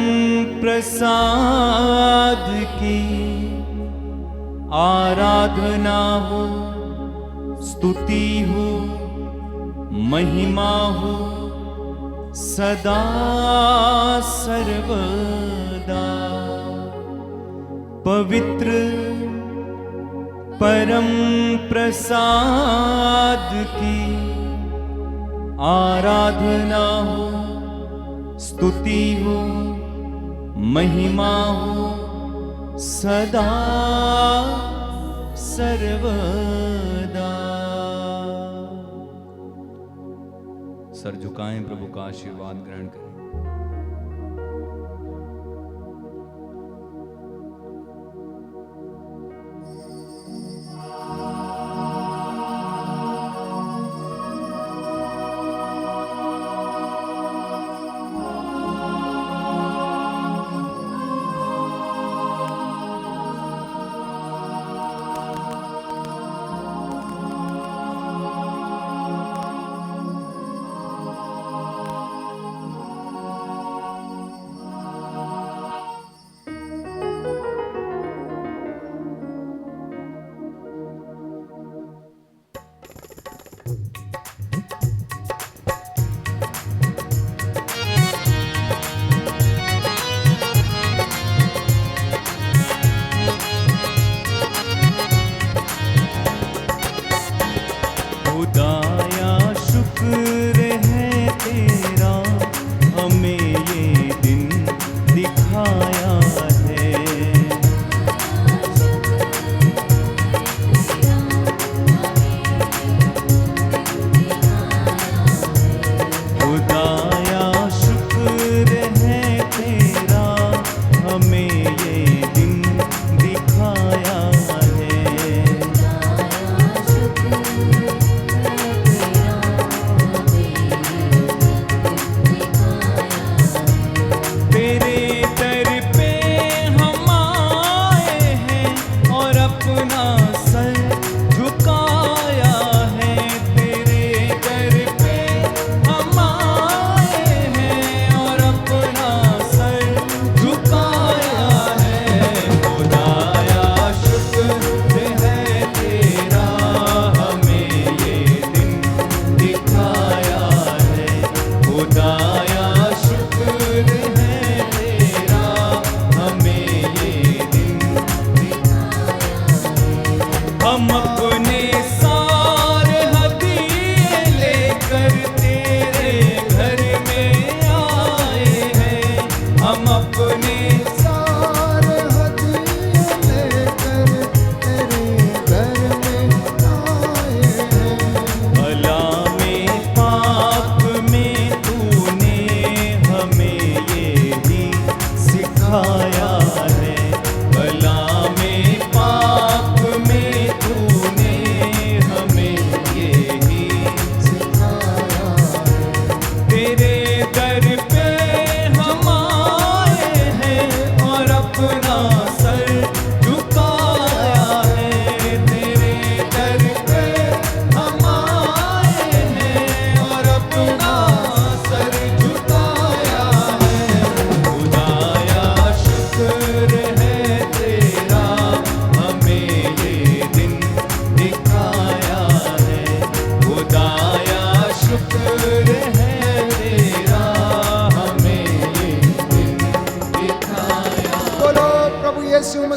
प्रसाद की आराधना हो, स्तुति हो, महिमा हो सदा सर्वदा। पवित्र परम प्रसाद की आराधना हो, स्तुति हो, महिमा हो सदा सर्वदा। सर झुकाएं, प्रभु का आशीर्वाद ग्रहण करें।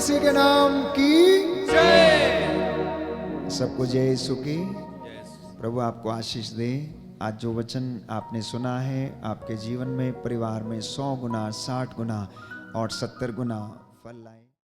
मसीह के नाम की सबको जय यीशु की। प्रभु आपको आशीष दे। आज जो वचन आपने सुना है आपके जीवन में, परिवार में 100 गुना, 60 गुना और 70 गुना फल लाए।